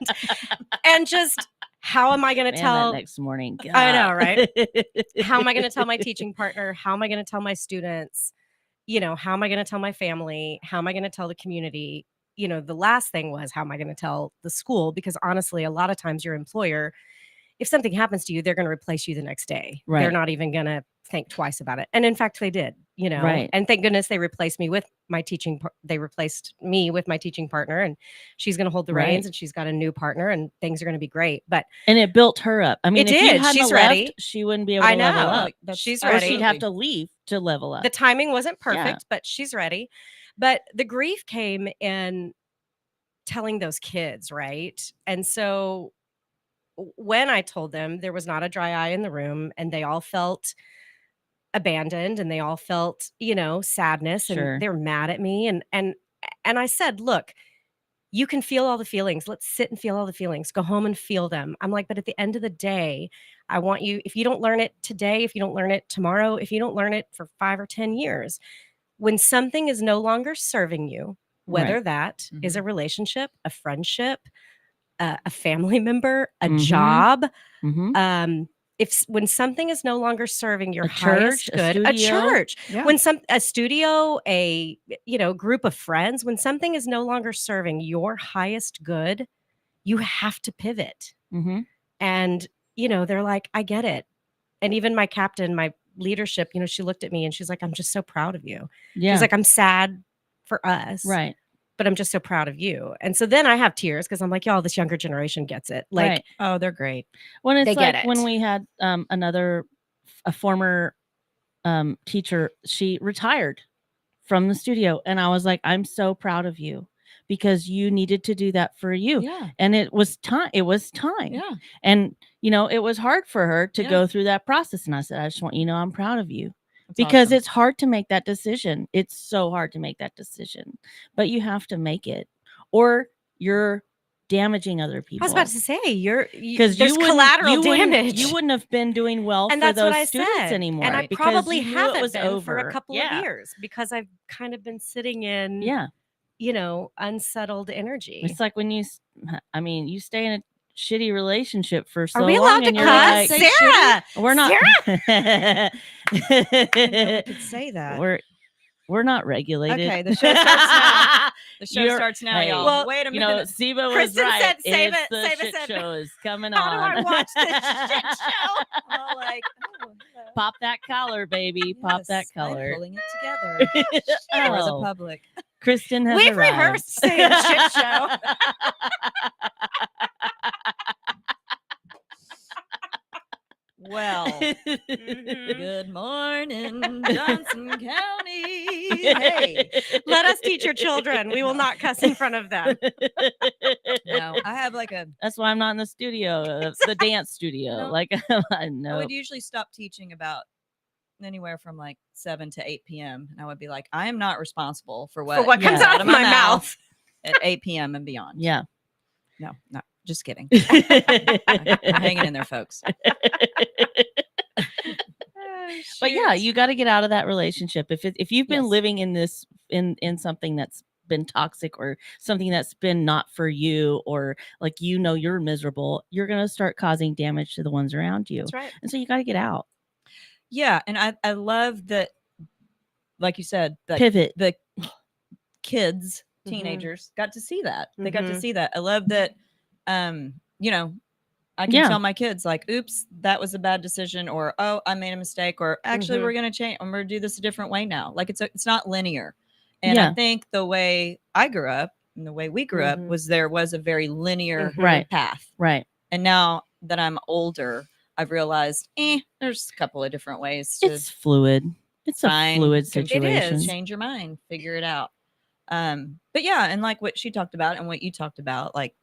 Speaker 8: And just how am I going to
Speaker 5: Man,
Speaker 8: tell
Speaker 5: that next morning?
Speaker 8: I know,
Speaker 5: God.
Speaker 8: right? How am I going to tell my teaching partner? How am I going to tell my students? How am I going to tell my family? How am I going to tell the community? The last thing was, how am I going to tell the school? Because honestly, a lot of times your employer, if something happens to you, they're going to replace you the next day. They're
Speaker 5: Right.
Speaker 8: not even going to think twice about it. And in fact, they did,
Speaker 5: Right.
Speaker 8: and thank goodness they replaced me with my they replaced me with my teaching partner, and she's going to hold the
Speaker 5: Right.
Speaker 8: reins, and she's got a new partner, and things are going to be great. But
Speaker 5: And it built her up. I mean,
Speaker 8: It
Speaker 5: if you
Speaker 8: did.
Speaker 5: hadn't
Speaker 8: She's
Speaker 5: left,
Speaker 8: ready.
Speaker 5: she wouldn't be able
Speaker 8: I
Speaker 5: to level
Speaker 8: know.
Speaker 5: up.
Speaker 8: She's
Speaker 5: Or
Speaker 8: ready.
Speaker 5: she'd have to leave to level up.
Speaker 8: the timing wasn't
Speaker 5: Yeah.
Speaker 8: perfect, but she's ready. But the grief came in telling those kids, right? And so when I told them, there was not a dry eye in the room, and they all felt abandoned, and they all felt, sadness,
Speaker 5: Sure.
Speaker 8: and they're mad at me. And I said, look, you can feel all the feelings. Let's sit and feel all the feelings. Go home and feel them. I'm like, but at the end of the day, I want you, if you don't learn it today, if you don't learn it tomorrow, if you don't learn it for 5 or 10 years, when something is no longer serving you, whether
Speaker 5: Right.
Speaker 8: that is a relationship, a friendship, a family member, a
Speaker 5: Mhm.
Speaker 8: job,
Speaker 5: Mhm.
Speaker 8: when something is no longer serving your
Speaker 5: A
Speaker 8: highest
Speaker 5: church, a
Speaker 8: good, a
Speaker 5: studio.
Speaker 8: church,
Speaker 6: Yeah.
Speaker 8: when a studio, a group of friends, when something is no longer serving your highest good, you have to pivot.
Speaker 5: Mhm.
Speaker 8: And they're like, I get it. And even my captain, my leadership, she looked at me and she's like, I'm just so proud of you.
Speaker 5: Yeah.
Speaker 8: She's like, I'm sad for us.
Speaker 5: Right.
Speaker 8: But I'm just so proud of you. And so then I have tears because I'm like, y'all, this younger generation gets it. Like,
Speaker 5: Right.
Speaker 6: Oh, they're great.
Speaker 5: When it's
Speaker 8: they get
Speaker 5: like
Speaker 8: it.
Speaker 5: when we had a former teacher, she retired from the studio, and I was like, I'm so proud of you because you needed to do that for you.
Speaker 6: Yeah.
Speaker 5: And it was time.
Speaker 6: Yeah.
Speaker 5: And it was hard for her to
Speaker 6: Yeah.
Speaker 5: go through that process. And I said, I just want you to know I'm proud of you.
Speaker 6: That's
Speaker 5: Because
Speaker 6: awesome.
Speaker 5: it's hard to make that decision. It's so hard to make that decision, but you have to make it, or you're damaging other people.
Speaker 8: I was about to say,
Speaker 5: Because
Speaker 8: there's collateral damage.
Speaker 5: You wouldn't have been doing well
Speaker 8: And
Speaker 5: for
Speaker 8: that's what
Speaker 5: those
Speaker 8: I
Speaker 5: students
Speaker 8: said.
Speaker 5: anymore.
Speaker 8: And I
Speaker 5: because
Speaker 8: probably
Speaker 5: you knew it
Speaker 8: haven't
Speaker 5: was
Speaker 8: been for a
Speaker 5: over.
Speaker 8: couple
Speaker 5: Yeah.
Speaker 8: of years because I've kind of been sitting in, unsettled energy.
Speaker 5: It's like when you stay in a shitty relationship for so
Speaker 8: Are we
Speaker 5: long
Speaker 8: allowed to
Speaker 5: and you're
Speaker 8: cuss?
Speaker 5: like,
Speaker 8: Sarah!
Speaker 5: we're not.
Speaker 6: I didn't know we could say that.
Speaker 5: We're not regulated.
Speaker 6: Okay, the show starts now. The show starts now,
Speaker 5: hey,
Speaker 6: y'all.
Speaker 8: well,
Speaker 6: Wait a minute.
Speaker 5: Siba was
Speaker 8: Kristen
Speaker 5: right.
Speaker 8: said, save
Speaker 5: It's
Speaker 8: it,
Speaker 5: the
Speaker 8: save it,
Speaker 5: shit
Speaker 8: save it.
Speaker 5: show is coming
Speaker 8: How do
Speaker 5: on.
Speaker 8: I watch this shit show?
Speaker 6: I'm all like, oh, hello.
Speaker 5: Pop that collar, baby. Pop that
Speaker 6: Yes, I'm
Speaker 5: collar.
Speaker 6: pulling it together for the
Speaker 5: Oh,
Speaker 6: public.
Speaker 5: Kristen has
Speaker 8: We've
Speaker 5: arrived.
Speaker 8: rehearsed saying shit show.
Speaker 6: Well,
Speaker 8: Mhm.
Speaker 6: good morning, Johnson County. Hey,
Speaker 8: Let us teach your children. We will not cuss in front of them.
Speaker 6: no, I have like a.
Speaker 5: That's why I'm not in the studio, the dance studio.
Speaker 6: No.
Speaker 5: Like, I
Speaker 6: I
Speaker 5: know.
Speaker 6: would usually stop teaching about anywhere from like 7 to 8 p.m. And I would be like, I am not responsible for what,
Speaker 8: what comes out of my mouth.
Speaker 6: at 8 p.m. and beyond.
Speaker 5: Yeah.
Speaker 6: No, just kidding. I'm hanging in there, folks.
Speaker 5: But yeah, you got to get out of that relationship. If you've been
Speaker 6: Yes.
Speaker 5: living in this in something that's been toxic or something that's been not for you, or like you're miserable, you're gonna start causing damage to the ones around you.
Speaker 8: That's right.
Speaker 5: And so you got to get out.
Speaker 6: Yeah, and I love that, like you said,
Speaker 5: Pivot.
Speaker 6: the kids,
Speaker 8: Mhm.
Speaker 6: teenagers got to see that. They got to
Speaker 8: Mhm.
Speaker 6: see that. I love that. I can
Speaker 5: Yeah.
Speaker 6: tell my kids like, "Oops, that was a bad decision," or "Oh, I made a mistake," or "Actually,
Speaker 8: Mhm.
Speaker 6: we're gonna change. I'm gonna do this a different way now." Like it's not linear. And
Speaker 5: Yeah.
Speaker 6: I think the way I grew up and the way we grew up
Speaker 8: Mhm.
Speaker 6: was there was a very linear
Speaker 5: Right.
Speaker 6: path.
Speaker 5: Right.
Speaker 6: And now that I'm older, I've realized, there's a couple of different ways to
Speaker 5: It's fluid. It's a
Speaker 6: find
Speaker 5: fluid
Speaker 6: con-
Speaker 5: situation.
Speaker 6: change your mind, figure it out. But yeah, and like what she talked about and what you talked about, like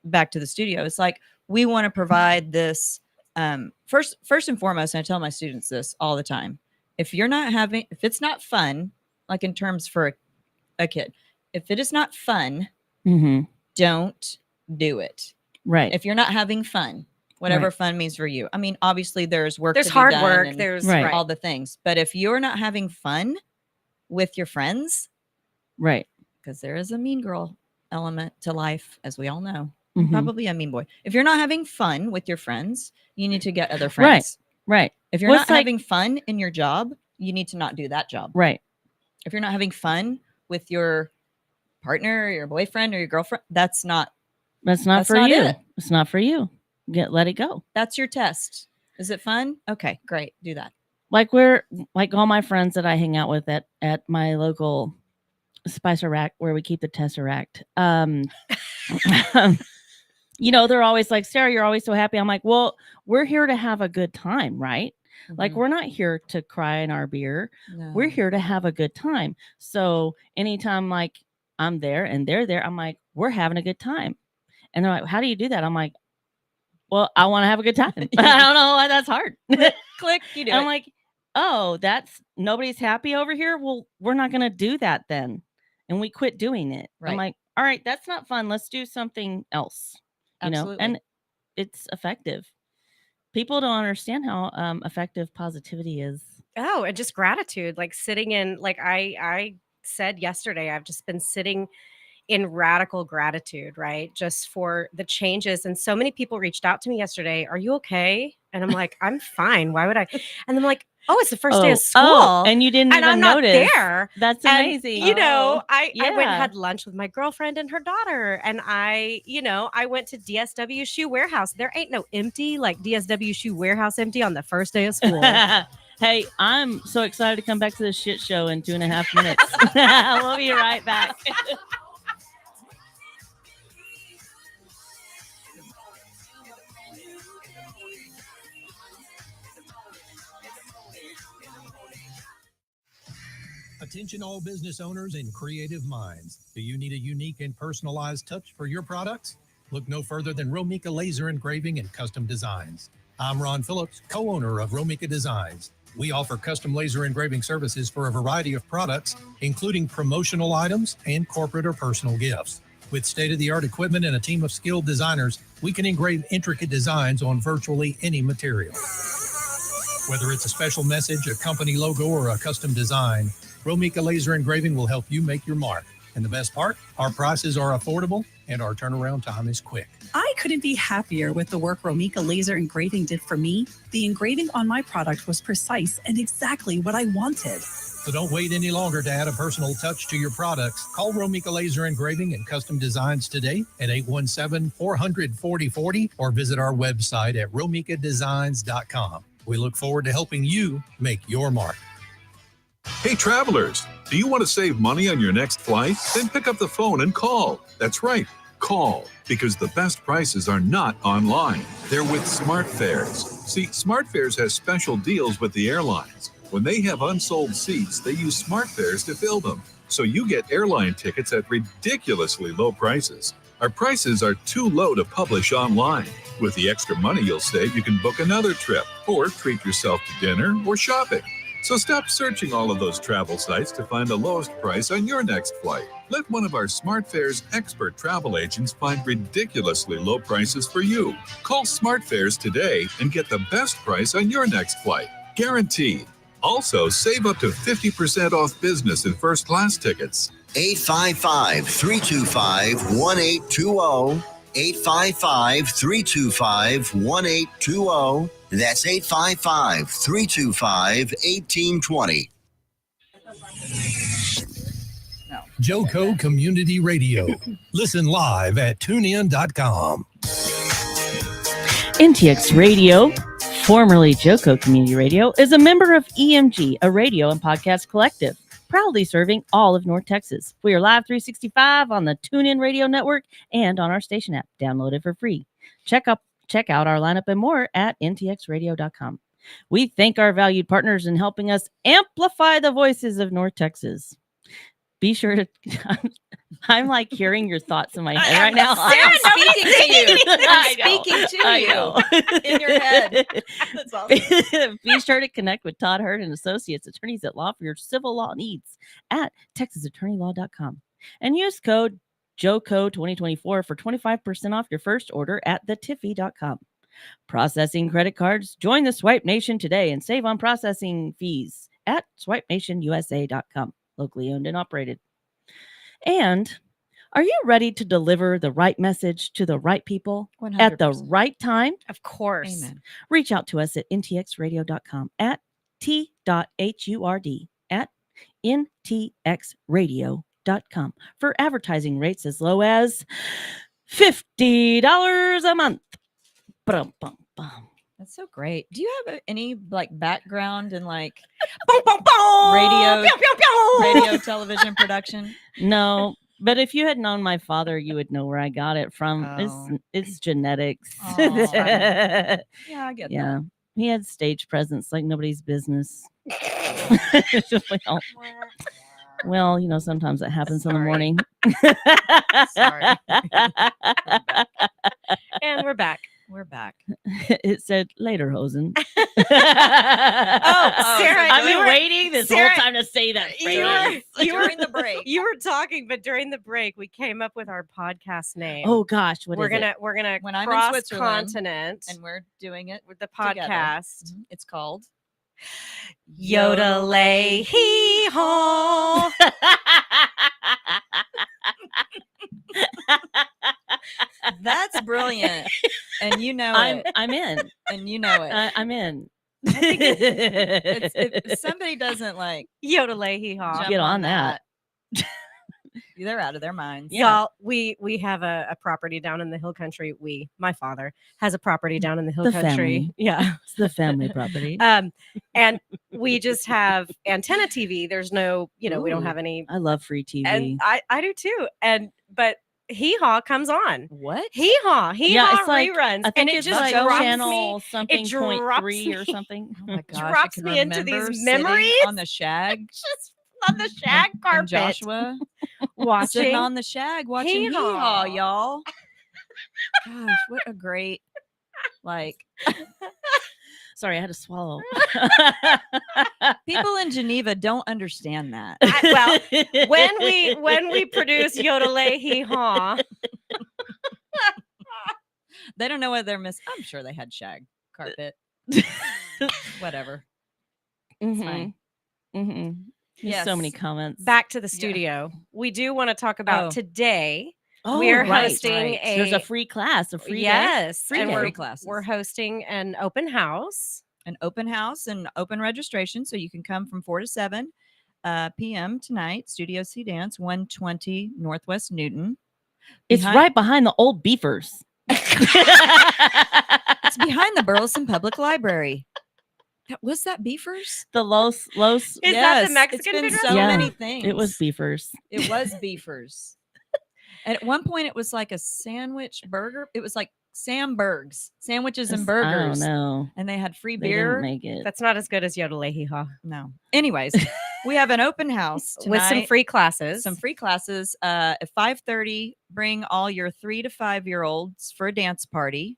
Speaker 6: back to the studio, it's like we want to provide this first and foremost, and I tell my students this all the time. If it's not fun, like in terms for a kid, if it is not fun,
Speaker 5: Mm-hmm.
Speaker 6: don't do it.
Speaker 5: Right.
Speaker 6: If you're not having fun, whatever
Speaker 5: Right.
Speaker 6: fun means for you. I mean, obviously there's work.
Speaker 8: There's
Speaker 6: to be
Speaker 8: hard
Speaker 6: done
Speaker 8: work.
Speaker 6: and
Speaker 8: There's
Speaker 5: Right.
Speaker 6: all the things. But if you're not having fun with your friends,
Speaker 5: Right.
Speaker 6: because there is a mean girl element to life, as we all know,
Speaker 5: Mhm.
Speaker 6: probably a mean boy. If you're not having fun with your friends, you need to get other
Speaker 5: Right.
Speaker 6: friends.
Speaker 5: Right.
Speaker 6: If you're
Speaker 5: Well,
Speaker 6: not
Speaker 5: it's like-
Speaker 6: having fun in your job, you need to not do that job.
Speaker 5: Right.
Speaker 6: If you're not having fun with your partner or your boyfriend or your girlfriend, that's not
Speaker 5: That's not
Speaker 6: That's
Speaker 5: for
Speaker 6: not
Speaker 5: you.
Speaker 6: it.
Speaker 5: It's not for you. Let it go.
Speaker 6: that's your test. Is it fun? Okay, great. Do that.
Speaker 5: Like all my friends that I hang out with at my local Spicer Rack where we keep the Tesseract. They're always like, Sarah, you're always so happy. I'm like, well, we're here to have a good time, right? Like,
Speaker 6: Mhm.
Speaker 5: we're not here to cry in our beer.
Speaker 6: No.
Speaker 5: We're here to have a good time. So anytime like I'm there and they're there, I'm like, we're having a good time. And they're like, how do you do that? I'm like, well, I want to have a good time. I don't know why that's hard.
Speaker 6: Click, you do
Speaker 5: And I'm
Speaker 6: it.
Speaker 5: like, oh, nobody's happy over here. Well, we're not going to do that then. And we quit doing it.
Speaker 6: Right.
Speaker 5: I'm like, all right, that's not fun. Let's do something else.
Speaker 6: Absolutely.
Speaker 5: And it's effective. People don't understand how effective positivity is.
Speaker 8: Oh, and just gratitude, like sitting in, like I said yesterday, I've just been sitting in radical gratitude, right? Just for the changes. And so many people reached out to me yesterday. Are you okay? And I'm like, I'm fine. Why would I? And I'm like, Oh, it's the first day of school.
Speaker 5: Oh, and you didn't
Speaker 8: and
Speaker 5: even
Speaker 8: I'm not
Speaker 5: notice.
Speaker 8: there.
Speaker 5: That's
Speaker 8: And,
Speaker 5: amazing.
Speaker 8: you know, I went and
Speaker 5: yeah.
Speaker 8: had lunch with my girlfriend and her daughter. And I went to DSW Shoe Warehouse. There ain't no empty like DSW Shoe Warehouse empty on the first day of school.
Speaker 5: Hey, I'm so excited to come back to this shit show in 2.5 minutes. We'll be right back.
Speaker 4: Attention all business owners and creative minds. Do you need a unique and personalized touch for your products? Look no further than Romika Laser Engraving and Custom Designs. I'm Ron Phillips, co-owner of Romika Designs. We offer custom laser engraving services for a variety of products, including promotional items and corporate or personal gifts. With state-of-the-art equipment and a team of skilled designers, we can engrave intricate designs on virtually any material. Whether it's a special message, a company logo, or a custom design, Romika Laser Engraving will help you make your mark. And the best part, our prices are affordable and our turnaround time is quick.
Speaker 9: I couldn't be happier with the work Romika Laser Engraving did for me. The engraving on my product was precise and exactly what I wanted.
Speaker 4: So don't wait any longer to add a personal touch to your products. Call Romika Laser Engraving and Custom Designs today at 817-400-4040 or visit our website at romikadesigns.com. We look forward to helping you make your mark.
Speaker 10: Hey travelers, do you want to save money on your next flight? Then pick up the phone and call. That's right, call, because the best prices are not online. They're with SmartFares. See, SmartFares has special deals with the airlines. When they have unsold seats, they use SmartFares to fill them. So you get airline tickets at ridiculously low prices. Our prices are too low to publish online. With the extra money you'll save, you can book another trip or treat yourself to dinner or shopping. So stop searching all of those travel sites to find the lowest price on your next flight. Let one of our SmartFares expert travel agents find ridiculously low prices for you. Call SmartFares today and get the best price on your next flight. Guaranteed. Also, save up to 50% off business and first class tickets.
Speaker 1: 855-325-1820. 855-325-1820. That's 855-325-1820.
Speaker 4: Joco Community Radio. Listen live at tunein.com.
Speaker 5: NTX Radio, formerly Joco Community Radio, is a member of EMG, a radio and podcast collective, proudly serving all of North Texas. We are live 365 on the TuneIn Radio Network and on our station app. Download it for free. Check out our lineup and more at ntxradio.com. We thank our valued partners in helping us amplify the voices of North Texas. Be sure to... I'm like hearing your thoughts in my head right now.
Speaker 6: Sarah, speaking to you. I'm speaking to
Speaker 5: I
Speaker 6: you
Speaker 5: know.
Speaker 6: in your head. That's awesome.
Speaker 5: Be sure to connect with Todd Hurd and Associates, attorneys at law for your civil law needs at texasattorneylaw.com. And use code JOCO 2024 for 25% off your first order at thetiffy.com. Processing credit cards. Join the Swipe Nation today and save on processing fees at swipenationusa.com. Locally owned and operated. And are you ready to deliver the right message to the right people
Speaker 6: 100%.
Speaker 5: at the right time?
Speaker 8: Of course.
Speaker 6: Amen.
Speaker 5: Reach out to us at ntxradio.com at t.hurd at ntxradio.com for advertising rates as low as $50 a month. Bum, bum, bum.
Speaker 6: That's so great. Do you have any like background in like
Speaker 8: Boom, boom, boom.
Speaker 6: Radio-
Speaker 8: Pew, pew, pew.
Speaker 6: radio, television production?
Speaker 5: No, but if you had known my father, you would know where I got it from.
Speaker 6: Oh.
Speaker 5: It's genetics.
Speaker 6: Oh. Yeah, I get
Speaker 5: Yeah.
Speaker 6: that.
Speaker 5: He had stage presence like nobody's business. Well, you know, sometimes it happens in the
Speaker 6: Sorry.
Speaker 5: morning.
Speaker 6: Sorry.
Speaker 8: And we're back.
Speaker 6: We're back.
Speaker 5: It said later, Hosen.
Speaker 8: Oh, Sarah,
Speaker 5: I've
Speaker 8: you
Speaker 5: been
Speaker 8: were-
Speaker 5: whole
Speaker 8: Sarah,
Speaker 5: time to say that.
Speaker 8: you
Speaker 5: phrase.
Speaker 8: were-
Speaker 6: During the break.
Speaker 8: You were talking, but during the break, we came up with our podcast name.
Speaker 5: Oh gosh, what
Speaker 8: we're
Speaker 5: is
Speaker 8: gonna
Speaker 6: When I'm in
Speaker 8: cross
Speaker 6: Switzerland
Speaker 8: continent
Speaker 6: and we're doing it
Speaker 8: with the
Speaker 6: together.
Speaker 8: podcast.
Speaker 6: Mhm. It's called
Speaker 8: Yodelay hee haw.
Speaker 6: That's brilliant. And you know
Speaker 5: it?
Speaker 6: it.
Speaker 5: I'm in.
Speaker 6: And you know it.
Speaker 5: I'm in.
Speaker 6: I If somebody doesn't like
Speaker 8: Yodelay hee haw.
Speaker 6: jump
Speaker 5: Get on that.
Speaker 6: they're out of their minds.
Speaker 8: Y'all, we have a property down in the hill country. My father has a property down in the hill
Speaker 5: The
Speaker 8: country.
Speaker 5: family.
Speaker 8: Yeah.
Speaker 5: It's the family property.
Speaker 8: And we just have antenna TV. There's no, we don't
Speaker 5: Ooh,
Speaker 8: have any.
Speaker 5: I love free TV.
Speaker 8: And I do too. But hee haw comes on.
Speaker 6: What?
Speaker 8: Hee haw
Speaker 5: it's like,
Speaker 8: reruns.
Speaker 5: I think
Speaker 8: and it
Speaker 5: it's
Speaker 8: just
Speaker 5: like
Speaker 8: drops
Speaker 5: channel
Speaker 8: me.
Speaker 5: something point
Speaker 8: drops
Speaker 5: 3 or
Speaker 8: me.
Speaker 5: something.
Speaker 6: Oh my gosh, I
Speaker 8: Drops
Speaker 6: can
Speaker 8: me into these
Speaker 6: remember sitting
Speaker 8: memories.
Speaker 6: on the shag.
Speaker 8: Just on the shag
Speaker 6: and
Speaker 8: carpet.
Speaker 6: Joshua
Speaker 8: Watching.
Speaker 6: sitting on the shag watching hee haw,
Speaker 8: Hee-haw.
Speaker 6: y'all. Gosh, what a great
Speaker 5: Sorry, I had to swallow.
Speaker 6: people in Geneva don't understand that.
Speaker 8: When we produce Yodelay hee haw,
Speaker 6: They don't know what they're missing. I'm sure they had shag carpet. Whatever.
Speaker 5: Mm-hmm.
Speaker 6: fine.
Speaker 5: Mm-hmm.
Speaker 6: Yes.
Speaker 5: So many comments.
Speaker 8: back to the studio. We do want to talk about
Speaker 6: Oh.
Speaker 8: today.
Speaker 5: Oh,
Speaker 8: We're
Speaker 5: right,
Speaker 8: hosting
Speaker 6: right.
Speaker 5: There's a free class, a free day.
Speaker 8: yes,
Speaker 6: Free
Speaker 8: and
Speaker 6: day.
Speaker 8: we're,
Speaker 6: Free classes.
Speaker 8: we're hosting an open house.
Speaker 6: An open house and open registration. So you can come from 4 to 7 p.m. tonight. Studio C Dance, 120 Northwest Newton.
Speaker 5: It's
Speaker 6: Behind-
Speaker 5: right behind the old beefers.
Speaker 6: It's behind the Burleson Public Library. Was that Beefers?
Speaker 5: The Los.
Speaker 8: Is that the Mexican
Speaker 6: It's been
Speaker 8: food
Speaker 6: so
Speaker 5: Yeah,
Speaker 6: many things.
Speaker 5: It was beefers.
Speaker 6: It was Beefers. And at one point, it was like a sandwich burger. It was like Sam Berg's sandwiches and burgers.
Speaker 5: I don't know.
Speaker 6: And they had free
Speaker 5: They
Speaker 6: beer.
Speaker 5: didn't make it.
Speaker 8: That's not as good as Yodelay hee haw.
Speaker 6: No. Anyways, we have an open house tonight.
Speaker 8: With some free classes.
Speaker 6: Some free classes. At 5:30, bring all your 3 to 5-year-olds for a dance party.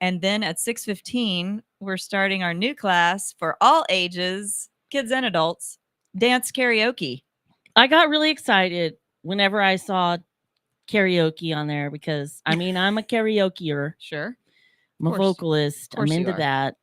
Speaker 6: And then at 6:15, we're starting our new class for all ages, kids and adults, dance karaoke.
Speaker 5: I got really excited whenever I saw karaoke on there because I'm a karaokeer.
Speaker 6: Sure.
Speaker 5: I'm a
Speaker 6: course.
Speaker 5: vocalist. I'm
Speaker 6: course you
Speaker 5: into
Speaker 6: are.
Speaker 5: that.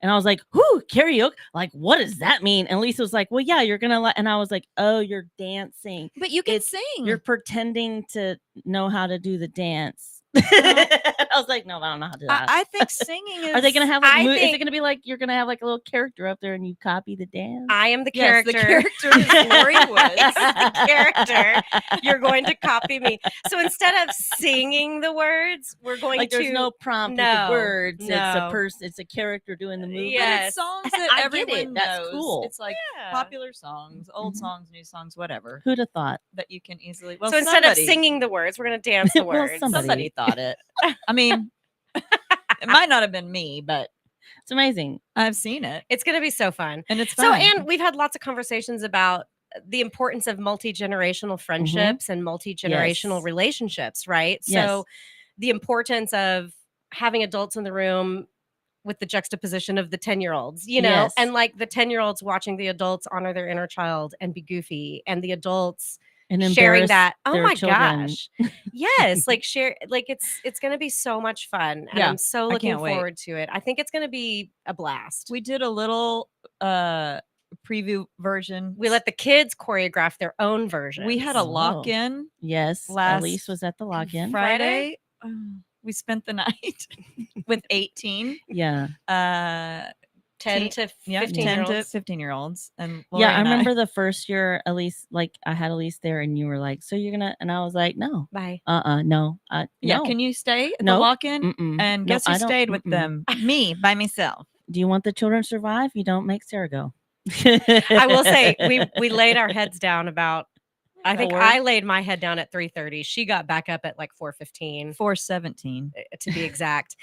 Speaker 5: And I was like, whoo, karaoke? Like, what does that mean? And Lisa was like, well, yeah, you're going to and I was like, oh, you're dancing.
Speaker 6: But you can
Speaker 5: It's-
Speaker 6: sing.
Speaker 5: You're pretending to know how to do the dance. I was like, no, I don't know how to do that.
Speaker 6: I think singing is.
Speaker 5: Are they going to have like,
Speaker 8: I
Speaker 5: is it
Speaker 8: think-
Speaker 5: going to be like, you're going to have like a little character up there and you copy the dance?
Speaker 8: I am the
Speaker 6: Yes,
Speaker 8: character.
Speaker 6: the character is Lori Woods.
Speaker 8: the character. You're going to copy me. So instead of singing the words, we're going
Speaker 5: Like
Speaker 8: to.
Speaker 5: there's no prompt with
Speaker 8: No,
Speaker 5: the words. It's a
Speaker 8: no.
Speaker 5: person. It's a character doing the movie.
Speaker 6: But
Speaker 8: Yes.
Speaker 6: it's songs that
Speaker 5: I get it.
Speaker 6: everyone
Speaker 5: That's
Speaker 6: knows.
Speaker 5: cool.
Speaker 6: It's like
Speaker 8: Yeah.
Speaker 6: popular songs, old
Speaker 5: Mhm.
Speaker 6: songs, new songs, whatever
Speaker 5: Who'd have thought?
Speaker 6: that you can easily.
Speaker 8: So instead of singing the words, we're going to dance the
Speaker 5: Well,
Speaker 8: words.
Speaker 6: somebody thought it. I mean, it might not have been me, but
Speaker 5: It's amazing.
Speaker 6: I've seen it,
Speaker 8: It's going to be so fun.
Speaker 6: and it's
Speaker 8: So,
Speaker 6: fun.
Speaker 8: and we've had lots of conversations about the importance of multi-generational friendships and multi-generational
Speaker 5: Yes.
Speaker 8: relationships, right?
Speaker 5: Yes.
Speaker 8: So the importance of having adults in the room with the juxtaposition of the 10-year-olds,
Speaker 5: Yes.
Speaker 8: and like the 10-year-olds watching the adults honor their inner child and be goofy, and the adults
Speaker 5: And
Speaker 8: sharing
Speaker 5: embarrass
Speaker 8: that. Oh
Speaker 5: their
Speaker 8: my
Speaker 5: children.
Speaker 8: gosh. Yes. Like share, like it's going to be so much fun. And
Speaker 6: Yeah,
Speaker 8: I'm so
Speaker 6: I
Speaker 8: looking
Speaker 6: can't wait.
Speaker 8: forward to it. I think it's going to be a blast.
Speaker 6: we did a little preview version.
Speaker 8: We let the kids choreograph their own version.
Speaker 6: We had a
Speaker 5: Oh.
Speaker 6: lock-in
Speaker 5: Yes.
Speaker 6: Last
Speaker 5: Elise was at the lock-in.
Speaker 6: Friday. We spent the night with 18.
Speaker 5: Yeah.
Speaker 8: 10 to 15
Speaker 6: 10 to
Speaker 8: years.
Speaker 6: 15-year-olds. And Lori
Speaker 5: Yeah. I
Speaker 6: and
Speaker 5: remember the first year, Elise, like I had Elise there and you were like, so you're going to, and I was like, no,
Speaker 8: Bye.
Speaker 5: no.
Speaker 6: Yeah,
Speaker 5: no.
Speaker 6: can you stay at the
Speaker 5: No.
Speaker 6: lock-in?
Speaker 5: Mm-mm.
Speaker 6: And
Speaker 5: No,
Speaker 6: guess who
Speaker 5: I don't-
Speaker 6: stayed with
Speaker 5: mm-mm.
Speaker 6: them? Me, by myself.
Speaker 5: Do you want the children to survive? You don't make Sarah go.
Speaker 8: I will say we laid our heads down about I think
Speaker 6: 4?
Speaker 8: I laid my head down at 3:30. She got back up at like 4:15
Speaker 6: 4:17.
Speaker 8: to be exact.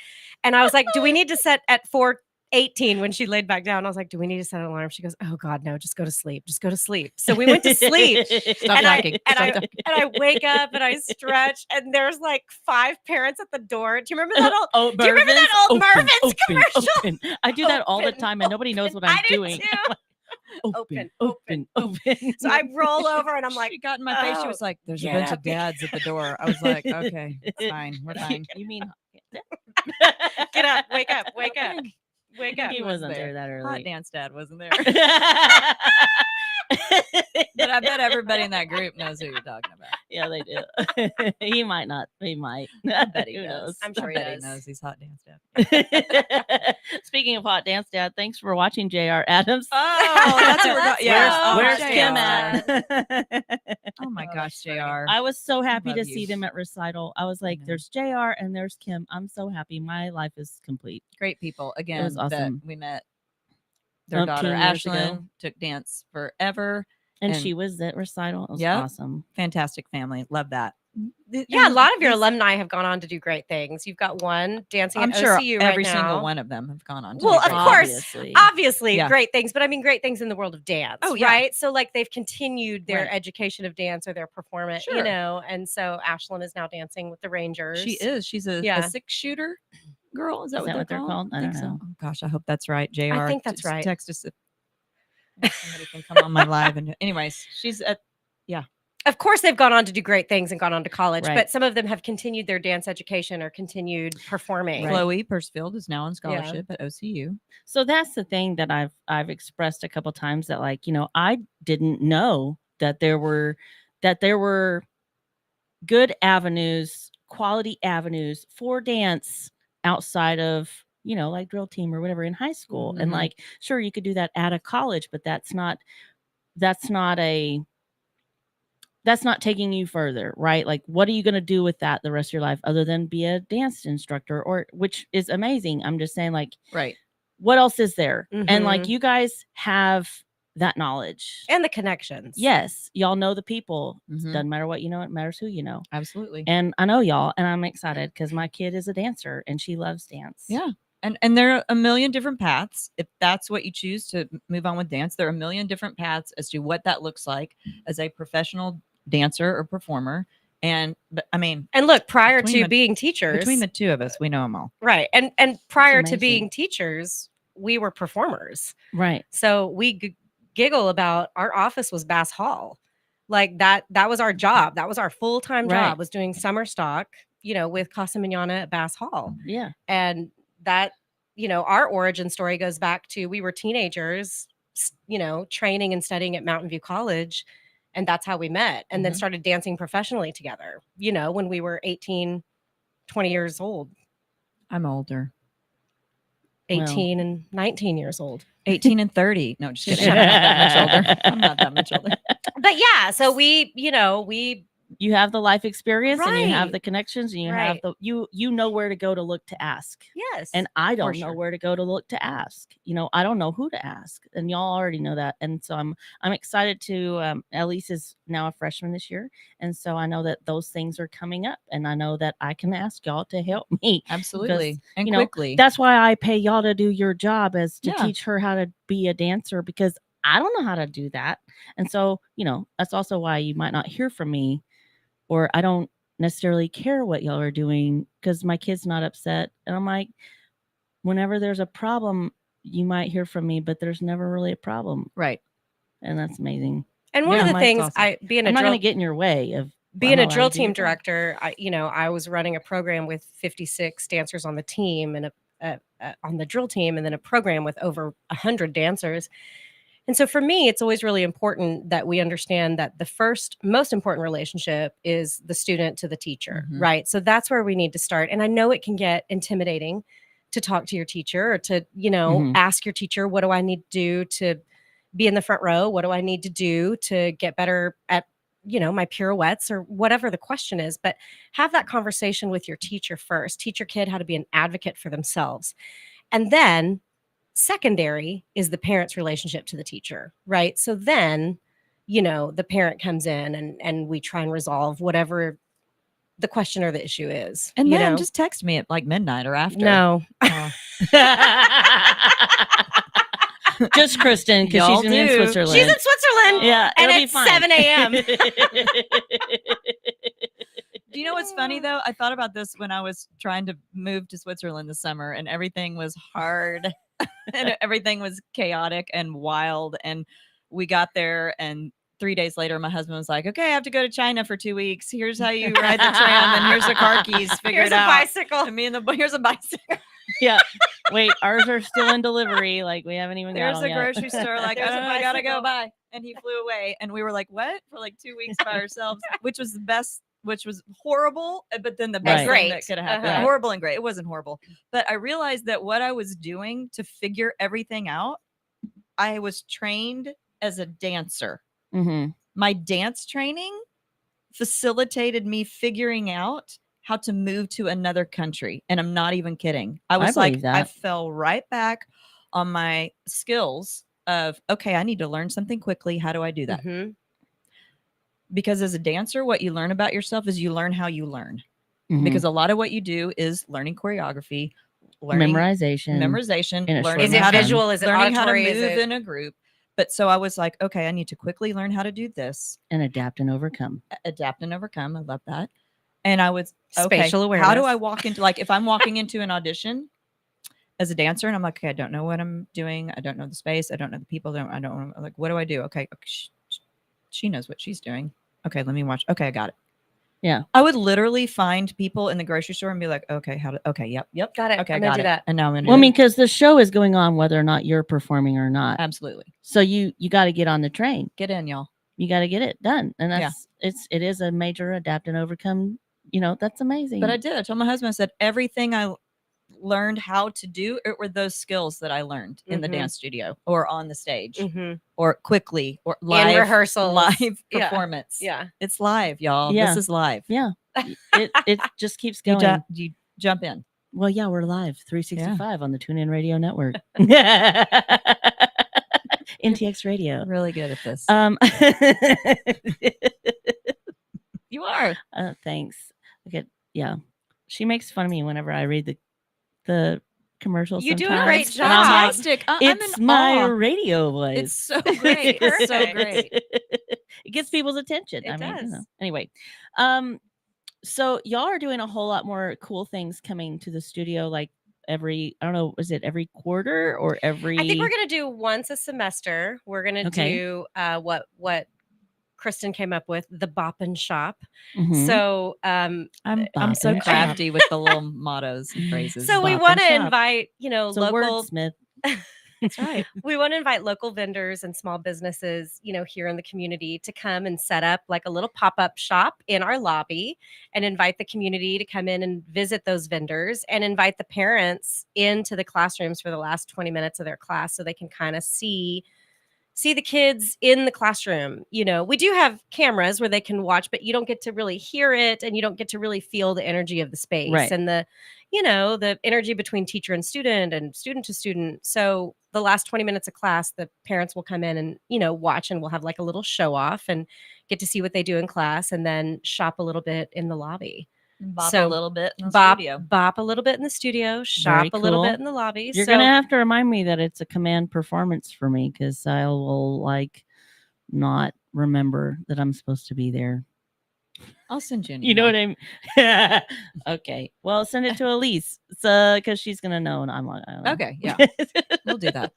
Speaker 8: And I was like, do we need to set at 4:18 when she laid back down? I was like, do we need to set an alarm? She goes, oh God, no, just go to sleep. Just go to sleep. So we went to sleep.
Speaker 6: Stop
Speaker 8: and
Speaker 6: talking.
Speaker 8: and I wake up and I stretch and there's like 5 parents at the door. Do you remember that old?
Speaker 5: Oh,
Speaker 8: Do you remember that old Mervin's commercial?
Speaker 5: Open. I do that all the
Speaker 8: Open,
Speaker 5: time and nobody knows what I'm
Speaker 8: I do
Speaker 5: doing.
Speaker 8: too.
Speaker 5: Open.
Speaker 8: Open.
Speaker 5: Open.
Speaker 8: So I roll over and I'm like,
Speaker 6: She got in my face. She
Speaker 8: "Oh,
Speaker 6: was like, there's a
Speaker 8: get
Speaker 6: bunch
Speaker 8: up."
Speaker 6: of dads at the door. I was like, okay, it's fine. We're fine.
Speaker 5: You mean
Speaker 8: get up, wake up, wake up, wake up.
Speaker 5: he
Speaker 6: was
Speaker 5: wasn't
Speaker 6: there.
Speaker 5: there that
Speaker 6: Hot
Speaker 5: early.
Speaker 6: dance dad wasn't there. But I bet everybody in that group knows who you're talking about.
Speaker 5: Yeah, they do. He might not. He might.
Speaker 6: I bet he
Speaker 5: Who
Speaker 6: does.
Speaker 5: knows?
Speaker 8: I'm sure
Speaker 6: I
Speaker 8: he
Speaker 6: bet he
Speaker 8: does.
Speaker 6: knows he's hot dance dad.
Speaker 5: Speaking of hot dance dad, thanks for watching, J.R. Adams.
Speaker 6: Oh, that's what we're going. Yeah.
Speaker 5: Where's
Speaker 6: JR.
Speaker 5: Kim at?
Speaker 6: Oh my
Speaker 8: Oh,
Speaker 6: gosh,
Speaker 8: that's funny.
Speaker 6: Jr.
Speaker 5: I was so happy to
Speaker 6: love
Speaker 5: see
Speaker 6: you.
Speaker 5: them at recital. I was like,
Speaker 6: know.
Speaker 5: there's JR and there's Kim. I'm so happy. My life is complete.
Speaker 6: Great people. Again,
Speaker 5: was awesome.
Speaker 6: that we met. Their daughter
Speaker 5: 10 years ago.
Speaker 6: Ashlyn took dance forever.
Speaker 5: And
Speaker 6: And-
Speaker 5: she was at recital. It was
Speaker 6: Yep.
Speaker 5: awesome.
Speaker 6: Fantastic family. Love that.
Speaker 8: Yeah, a lot of your
Speaker 6: These-
Speaker 8: alumni have gone on to do great things. You've got one dancing
Speaker 6: I'm
Speaker 8: at
Speaker 6: sure
Speaker 8: OCU
Speaker 6: every
Speaker 8: right
Speaker 6: single
Speaker 8: now.
Speaker 6: one of them have gone on. To
Speaker 8: Well,
Speaker 6: do
Speaker 8: of
Speaker 6: great
Speaker 8: course,
Speaker 6: things.
Speaker 8: obviously
Speaker 6: Yeah.
Speaker 8: great things, but I mean great things in the world of dance.
Speaker 6: Oh, yeah.
Speaker 8: Right. So like they've continued their
Speaker 6: Right.
Speaker 8: education of dance or their performance, you
Speaker 6: Sure.
Speaker 8: know. And so Ashlyn is now dancing with the Rangers.
Speaker 6: She is. She's a
Speaker 8: Yeah.
Speaker 6: 6-shooter girl. Is that,
Speaker 5: Is that what they're called? I
Speaker 6: think
Speaker 5: don't
Speaker 6: so.
Speaker 5: know.
Speaker 6: Oh, gosh, I hope that's right. JR.
Speaker 8: think that's
Speaker 6: Just
Speaker 8: right.
Speaker 6: Text us if somebody can come on my live. And anyways, she's at
Speaker 8: Of course, they've gone on to do great things and gone on to college,
Speaker 5: Right.
Speaker 8: but some of them have continued their dance education or continued performing.
Speaker 6: Chloe Pursfield is now on scholarship at OCU.
Speaker 5: So that's the thing that I've expressed a couple times, that like, you know, I didn't know that there were good avenues, quality avenues for dance outside of, you know, like drill team or whatever in high school. And
Speaker 6: Mhm.
Speaker 5: like, sure, you could do that at a college, but that's not taking you further, right? Like, what are you going to do with that the rest of your life other than be a dance instructor, or which is amazing. I'm just saying, like,
Speaker 6: Right.
Speaker 5: what else is there? And like,
Speaker 8: Mhm.
Speaker 5: you guys have that knowledge.
Speaker 8: And the connections.
Speaker 5: Yes, y'all know the people. It
Speaker 6: Mhm.
Speaker 5: doesn't matter what you know, it matters who you know.
Speaker 6: Absolutely.
Speaker 5: And I know y'all, and I'm excited because my kid is a dancer and she loves dance.
Speaker 6: Yeah. And there are a million different paths. If that's what you choose to move on with dance, there are a million different paths as to what that looks like as a professional dancer or performer. But I mean,
Speaker 8: And look, prior
Speaker 6: Between
Speaker 8: to
Speaker 6: the-
Speaker 8: being teachers,
Speaker 6: between the two of us, we know them all.
Speaker 8: right. And prior to
Speaker 5: amazing.
Speaker 8: being teachers, we were performers.
Speaker 5: Right.
Speaker 8: So we giggle about our office was Bass Hall. Like that was our job. That was our full-time
Speaker 5: Right.
Speaker 8: job, was doing summer stock, you know, with Casa Mignana at Bass Hall.
Speaker 5: Yeah.
Speaker 8: And that, you know, our origin story goes back to, we were teenagers, you know, training and studying at Mountain View College. And that's how we met, and then
Speaker 6: Mhm.
Speaker 8: started dancing professionally together, you know, when we were 18, 20 years old,
Speaker 6: I'm older.
Speaker 8: 18 and 19 years old.
Speaker 6: 18 and 30. No, just kidding.
Speaker 8: Shut
Speaker 6: I'm not that much older. I'm not that much older.
Speaker 8: But yeah, so we, you know,
Speaker 5: You have the life experience and you have
Speaker 8: Right.
Speaker 5: the connections and you have
Speaker 8: Right.
Speaker 5: the you know where to go to look to ask.
Speaker 8: yes.
Speaker 5: And I don't know
Speaker 6: sure.
Speaker 5: where to go to look to ask. You know, I don't know who to ask, and y'all already know that. And so I'm excited to. Elise is now a freshman this year, and so I know that those things are coming up, and I know that I can ask y'all to help me.
Speaker 6: Absolutely. And
Speaker 5: you know,
Speaker 6: quickly.
Speaker 5: That's why I pay y'all to do your job, as to
Speaker 6: Yeah.
Speaker 5: teach her how to be a dancer, because I don't know how to do that. And so, you know, that's also why you might not hear from me, or I don't necessarily care what y'all are doing because my kid's not upset. And I'm like, whenever there's a problem, you might hear from me, but there's never really a problem.
Speaker 6: Right.
Speaker 5: And that's amazing.
Speaker 8: and one
Speaker 5: Yeah,
Speaker 8: of the
Speaker 5: Mike's
Speaker 8: things
Speaker 5: awesome.
Speaker 8: being a
Speaker 5: I'm not
Speaker 8: drill
Speaker 5: going to get in your way of
Speaker 8: being a
Speaker 5: allowed
Speaker 8: drill
Speaker 5: to do
Speaker 8: team
Speaker 5: your job.
Speaker 8: director, I was running a program with 56 dancers on the team, and on the drill team, and then a program with over 100 dancers. And so for me, it's always really important that we understand that the first most important relationship is the student to the teacher,
Speaker 6: Mhm.
Speaker 8: right? So that's where we need to start. And I know it can get intimidating to talk to your teacher, or to, you know,
Speaker 5: Mhm.
Speaker 8: ask your teacher, what do I need to do to be in the front row? What do I need to do to get better at, you know, my pirouettes, or whatever the question is? But have that conversation with your teacher first. Teach your kid how to be an advocate for themselves. And then secondary is the parent's relationship to the teacher, right? So then, you know, the parent comes in, and we try and resolve whatever the question or the issue is.
Speaker 6: And
Speaker 8: you
Speaker 6: then
Speaker 8: know?
Speaker 6: just text me at like midnight or after.
Speaker 8: No.
Speaker 6: Oh.
Speaker 5: Just Cristin, because
Speaker 6: Y'all
Speaker 5: she's in
Speaker 6: do.
Speaker 5: Switzerland.
Speaker 8: She's in Switzerland.
Speaker 5: Yeah,
Speaker 8: and
Speaker 5: it'll be
Speaker 8: it's
Speaker 5: fine.
Speaker 8: 7 a.m.
Speaker 6: Do you know what's funny though? I thought about this when I was trying to move to Switzerland this summer, and everything was hard and everything was chaotic and wild. And we got there, and 3 days later, my husband was like, "Okay, I have to go to China for 2 weeks. Here's how you ride the tram, and here's the car keys. Figure
Speaker 8: Here's
Speaker 6: it
Speaker 8: a
Speaker 6: out."
Speaker 8: bicycle.
Speaker 6: And here's a bicycle.
Speaker 5: Yeah. Wait, ours are still in delivery. Like we haven't even got
Speaker 6: There's
Speaker 5: them
Speaker 6: a
Speaker 5: yet.
Speaker 6: grocery store. Like,
Speaker 8: There's a
Speaker 6: I gotta go
Speaker 8: bicycle.
Speaker 6: by. And he flew away. And we were like, what? For like 2 weeks by ourselves, which was the best, which was horrible, but then the best
Speaker 5: Right.
Speaker 6: thing that could have happened.
Speaker 5: Uh-huh.
Speaker 6: Horrible and great. It wasn't horrible. But I realized that what I was doing to figure everything out, I was trained as a dancer.
Speaker 5: Mm-hmm.
Speaker 6: My dance training facilitated me figuring out how to move to another country. And I'm not even kidding. I was like,
Speaker 5: believe that.
Speaker 6: I fell right back on my skills of, okay, I need to learn something quickly. How do I do that?
Speaker 8: Mhm.
Speaker 6: Because as a dancer, what you learn about yourself is you learn how you learn.
Speaker 5: Mhm.
Speaker 6: Because a lot of what you do is learning choreography, learning
Speaker 5: memorization.
Speaker 6: learning
Speaker 5: short
Speaker 8: Is it
Speaker 6: how to,
Speaker 8: visual? Is it
Speaker 6: learning how to
Speaker 8: auditory?
Speaker 6: move
Speaker 8: Is it
Speaker 6: in a group. But so I was like, okay, I need to quickly learn how to do this.
Speaker 5: And adapt and overcome.
Speaker 6: Adapt and overcome. I love that. And I was okay,
Speaker 8: Spatial
Speaker 6: how do
Speaker 8: awareness.
Speaker 6: I walk into, like, if I'm walking into an audition as a dancer and I'm like, okay, I don't know what I'm doing. I don't know the space. I don't know the people. I don't like, what do I do? Okay. She knows what she's doing. Okay. Let me watch. Okay. I got it.
Speaker 5: Yeah.
Speaker 6: I would literally find people in the grocery store and be like, okay, yep.
Speaker 8: Got it.
Speaker 6: Okay.
Speaker 8: I'm
Speaker 6: I
Speaker 8: gonna
Speaker 6: got
Speaker 8: do
Speaker 6: it.
Speaker 8: that.
Speaker 6: And now I'm going to
Speaker 5: Well, I mean, because the show is going on whether or not you're performing or not.
Speaker 6: absolutely
Speaker 5: So you got to get on the train.
Speaker 6: get in, y'all.
Speaker 5: You got to get it done. And
Speaker 6: Yeah.
Speaker 5: it is a major adapt and overcome. That's amazing.
Speaker 6: But I did. I told my husband, I said, everything I learned how to do, it were those skills that I learned in the
Speaker 8: Mhm.
Speaker 6: dance studio or on the stage
Speaker 8: Mhm.
Speaker 6: or quickly or
Speaker 8: In
Speaker 6: live
Speaker 8: rehearsals.
Speaker 6: live
Speaker 8: Yeah.
Speaker 6: performance.
Speaker 8: Yeah.
Speaker 6: It's live, y'all.
Speaker 5: Yeah.
Speaker 6: This is live.
Speaker 5: Yeah. it just keeps
Speaker 6: You,
Speaker 5: going.
Speaker 6: you jump in.
Speaker 5: Well, yeah, we're live 365 on the TuneIn Radio Network. NTX Radio.
Speaker 6: I'm really good at this. You are.
Speaker 5: Thanks. Yeah. She makes fun of me whenever I read the commercials.
Speaker 8: You do a
Speaker 5: sometimes,
Speaker 8: great
Speaker 5: and
Speaker 8: job.
Speaker 5: I'm like,
Speaker 6: Fantastic. I'm
Speaker 5: it's
Speaker 6: in
Speaker 5: my
Speaker 6: awe.
Speaker 5: radio voice.
Speaker 6: It's so great. It's so
Speaker 8: Perfect.
Speaker 6: great.
Speaker 5: It gets people's attention.
Speaker 8: It does.
Speaker 5: Anyway, so y'all are doing a whole lot more cool things coming to the studio, like every, I don't know, is it every quarter or every?
Speaker 8: I think we're gonna do once a semester. We're gonna
Speaker 5: Okay.
Speaker 8: do what Cristin came up with, the Bop and Shop.
Speaker 5: Mhm.
Speaker 8: So
Speaker 6: I'm
Speaker 5: Bop
Speaker 6: so
Speaker 5: and
Speaker 6: crafty with the little mottos and phrases.
Speaker 8: so we
Speaker 5: Bop
Speaker 8: want to
Speaker 5: and Shop.
Speaker 8: invite,
Speaker 5: It's a
Speaker 8: local
Speaker 5: wordsmith.
Speaker 6: That's right.
Speaker 8: we want to invite local vendors and small businesses, here in the community to come and set up like a little pop-up shop in our lobby and invite the community to come in and visit those vendors and invite the parents into the classrooms for the last 20 minutes of their class so they can kind of see the kids in the classroom. We do have cameras where they can watch, but you don't get to really hear it and you don't get to really feel the energy of the space
Speaker 5: Right.
Speaker 8: and the energy between teacher and student to student. So the last 20 minutes of class, the parents will come in and, watch, and we'll have like a little show off and get to see what they do in class and then shop a little bit in the lobby.
Speaker 6: Bop
Speaker 8: So,
Speaker 6: a little bit in the
Speaker 8: Bop
Speaker 6: studio.
Speaker 8: a little bit in the studio, shop a little
Speaker 5: cool.
Speaker 8: bit in the lobby.
Speaker 5: You're
Speaker 8: So
Speaker 5: gonna have to remind me that it's a command performance for me because I will not remember that I'm supposed to be there.
Speaker 6: I'll send you an
Speaker 5: You know
Speaker 6: email.
Speaker 5: what I mean? Okay. Well, send it to Elise, because she's gonna know, and I'm like, I don't know.
Speaker 6: Okay, yeah. We'll do that.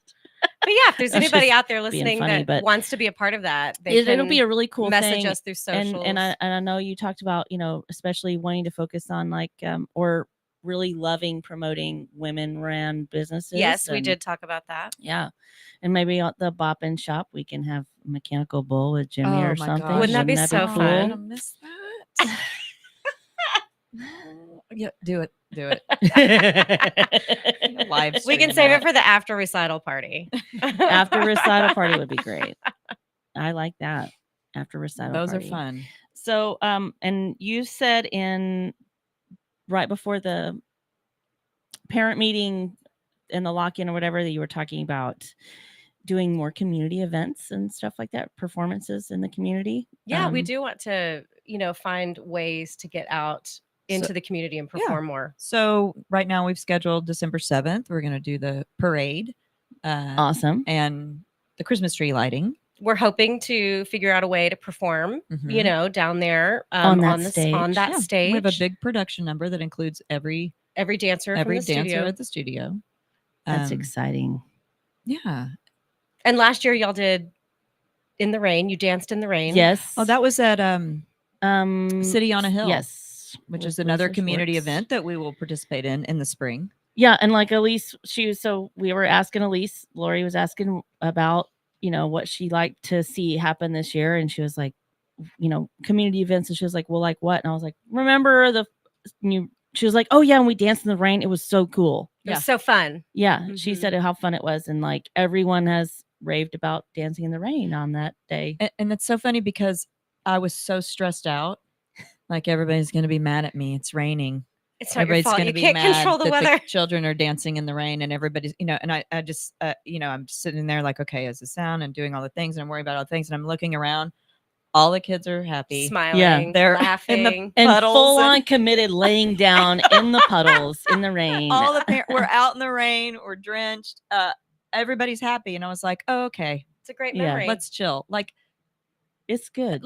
Speaker 8: But yeah, if there's
Speaker 5: I was
Speaker 8: anybody
Speaker 5: just
Speaker 8: out there
Speaker 5: being
Speaker 8: listening
Speaker 5: funny,
Speaker 8: that
Speaker 5: but
Speaker 8: wants to be a part of that,
Speaker 5: it'll be a really cool
Speaker 8: message
Speaker 5: thing.
Speaker 8: us through socials.
Speaker 5: And I know you talked about, especially wanting to focus on or really loving promoting women ran businesses.
Speaker 8: Yes, we
Speaker 5: and-
Speaker 8: did talk about that.
Speaker 5: Yeah. And maybe at the Bop and Shop, we can have a mechanical bull with Jimmy
Speaker 6: Oh
Speaker 5: or
Speaker 6: my
Speaker 5: something.
Speaker 6: gosh.
Speaker 8: Wouldn't that be so
Speaker 5: cool?
Speaker 8: fun?
Speaker 6: I miss that. Yeah, do it. Do it. Live
Speaker 8: We can
Speaker 6: stream
Speaker 8: save
Speaker 6: that.
Speaker 8: it for the after recital party.
Speaker 5: After recital party would be great. I like that. After recital
Speaker 6: Those
Speaker 5: party.
Speaker 6: are fun.
Speaker 5: So, and you said right before the parent meeting and the lock-in or whatever that you were talking about doing more community events and stuff like that, performances in the community.
Speaker 8: Yeah, we do want to, find ways to get out into the community and perform more.
Speaker 6: So right now we've scheduled December 7th. We're going to do the parade.
Speaker 5: Awesome.
Speaker 6: And the Christmas tree lighting.
Speaker 8: We're hoping to figure out a way to perform,
Speaker 6: Mhm.
Speaker 8: Down there
Speaker 5: On that
Speaker 8: on that
Speaker 6: Yeah,
Speaker 8: stage.
Speaker 6: We have a big production number that includes every
Speaker 8: dancer
Speaker 6: dancer
Speaker 8: studio.
Speaker 6: at the studio.
Speaker 5: That's exciting.
Speaker 6: Yeah.
Speaker 8: And last year y'all did In the Rain. You danced in the rain.
Speaker 5: Yes.
Speaker 6: Oh, that was at City on a Hill.
Speaker 5: Yes.
Speaker 6: Which
Speaker 5: with
Speaker 6: is another
Speaker 5: Lisa
Speaker 6: community
Speaker 5: Schwartz.
Speaker 6: event that we will participate in the spring.
Speaker 5: Yeah, and like Elise, we were asking Elise, Lori was asking about, what she liked to see happen this year. And she was like, community events. And she was like, well, like what? And I was like, remember she was like, oh yeah, and we danced in the rain. It was so cool.
Speaker 8: It was so fun.
Speaker 5: Yeah. She said how fun it was. And like everyone has raved about dancing in the rain on that day.
Speaker 6: And it's so funny because I was so stressed out. Like everybody's going to be mad at me. It's raining.
Speaker 8: It's not your
Speaker 6: Everybody's
Speaker 8: fault.
Speaker 6: going
Speaker 8: You
Speaker 6: to be
Speaker 8: can't
Speaker 6: mad
Speaker 8: control the
Speaker 6: that
Speaker 8: weather.
Speaker 6: the children are dancing in the rain and everybody's, and I just, I'm sitting there like, okay, is the sound and doing all the things and I'm worried about all the things and I'm looking around. All the kids are happy.
Speaker 8: Smiling.
Speaker 6: They're
Speaker 8: laughing.
Speaker 6: in the
Speaker 5: And
Speaker 6: puddles
Speaker 5: full on committed laying down in the puddles in the rain.
Speaker 6: all the parents, we're out in the rain, we're drenched. Everybody's happy. And I was like, oh, okay,
Speaker 8: It's a great
Speaker 5: Yeah.
Speaker 8: memory.
Speaker 6: let's chill. Like,
Speaker 5: It's good.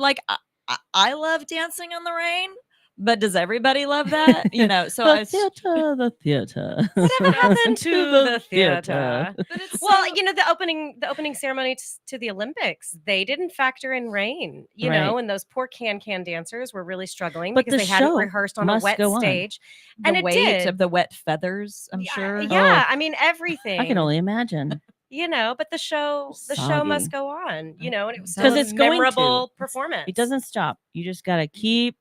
Speaker 6: I love dancing in the rain, but does everybody love that? So
Speaker 5: the
Speaker 6: I was,
Speaker 5: the theater.
Speaker 8: Whatever happened to the theater?
Speaker 5: theater?
Speaker 6: but it's
Speaker 8: Well,
Speaker 6: so-
Speaker 8: the opening ceremony to the Olympics, they didn't factor in rain,
Speaker 5: Right.
Speaker 8: and those poor can dancers were really struggling
Speaker 5: But
Speaker 8: because
Speaker 5: the
Speaker 8: they hadn't
Speaker 5: show
Speaker 8: rehearsed on a
Speaker 5: must
Speaker 8: wet
Speaker 5: go on.
Speaker 8: stage.
Speaker 6: the
Speaker 8: And it
Speaker 6: weight
Speaker 8: did.
Speaker 6: of the wet feathers, I'm
Speaker 8: Yeah,
Speaker 6: sure.
Speaker 8: Yeah, I mean everything.
Speaker 5: I can only imagine.
Speaker 8: But the show must
Speaker 5: Soggy.
Speaker 8: go on, and it was
Speaker 5: 'Cause
Speaker 8: still a
Speaker 5: it's going to.
Speaker 8: memorable performance.
Speaker 5: It doesn't stop. You just got to keep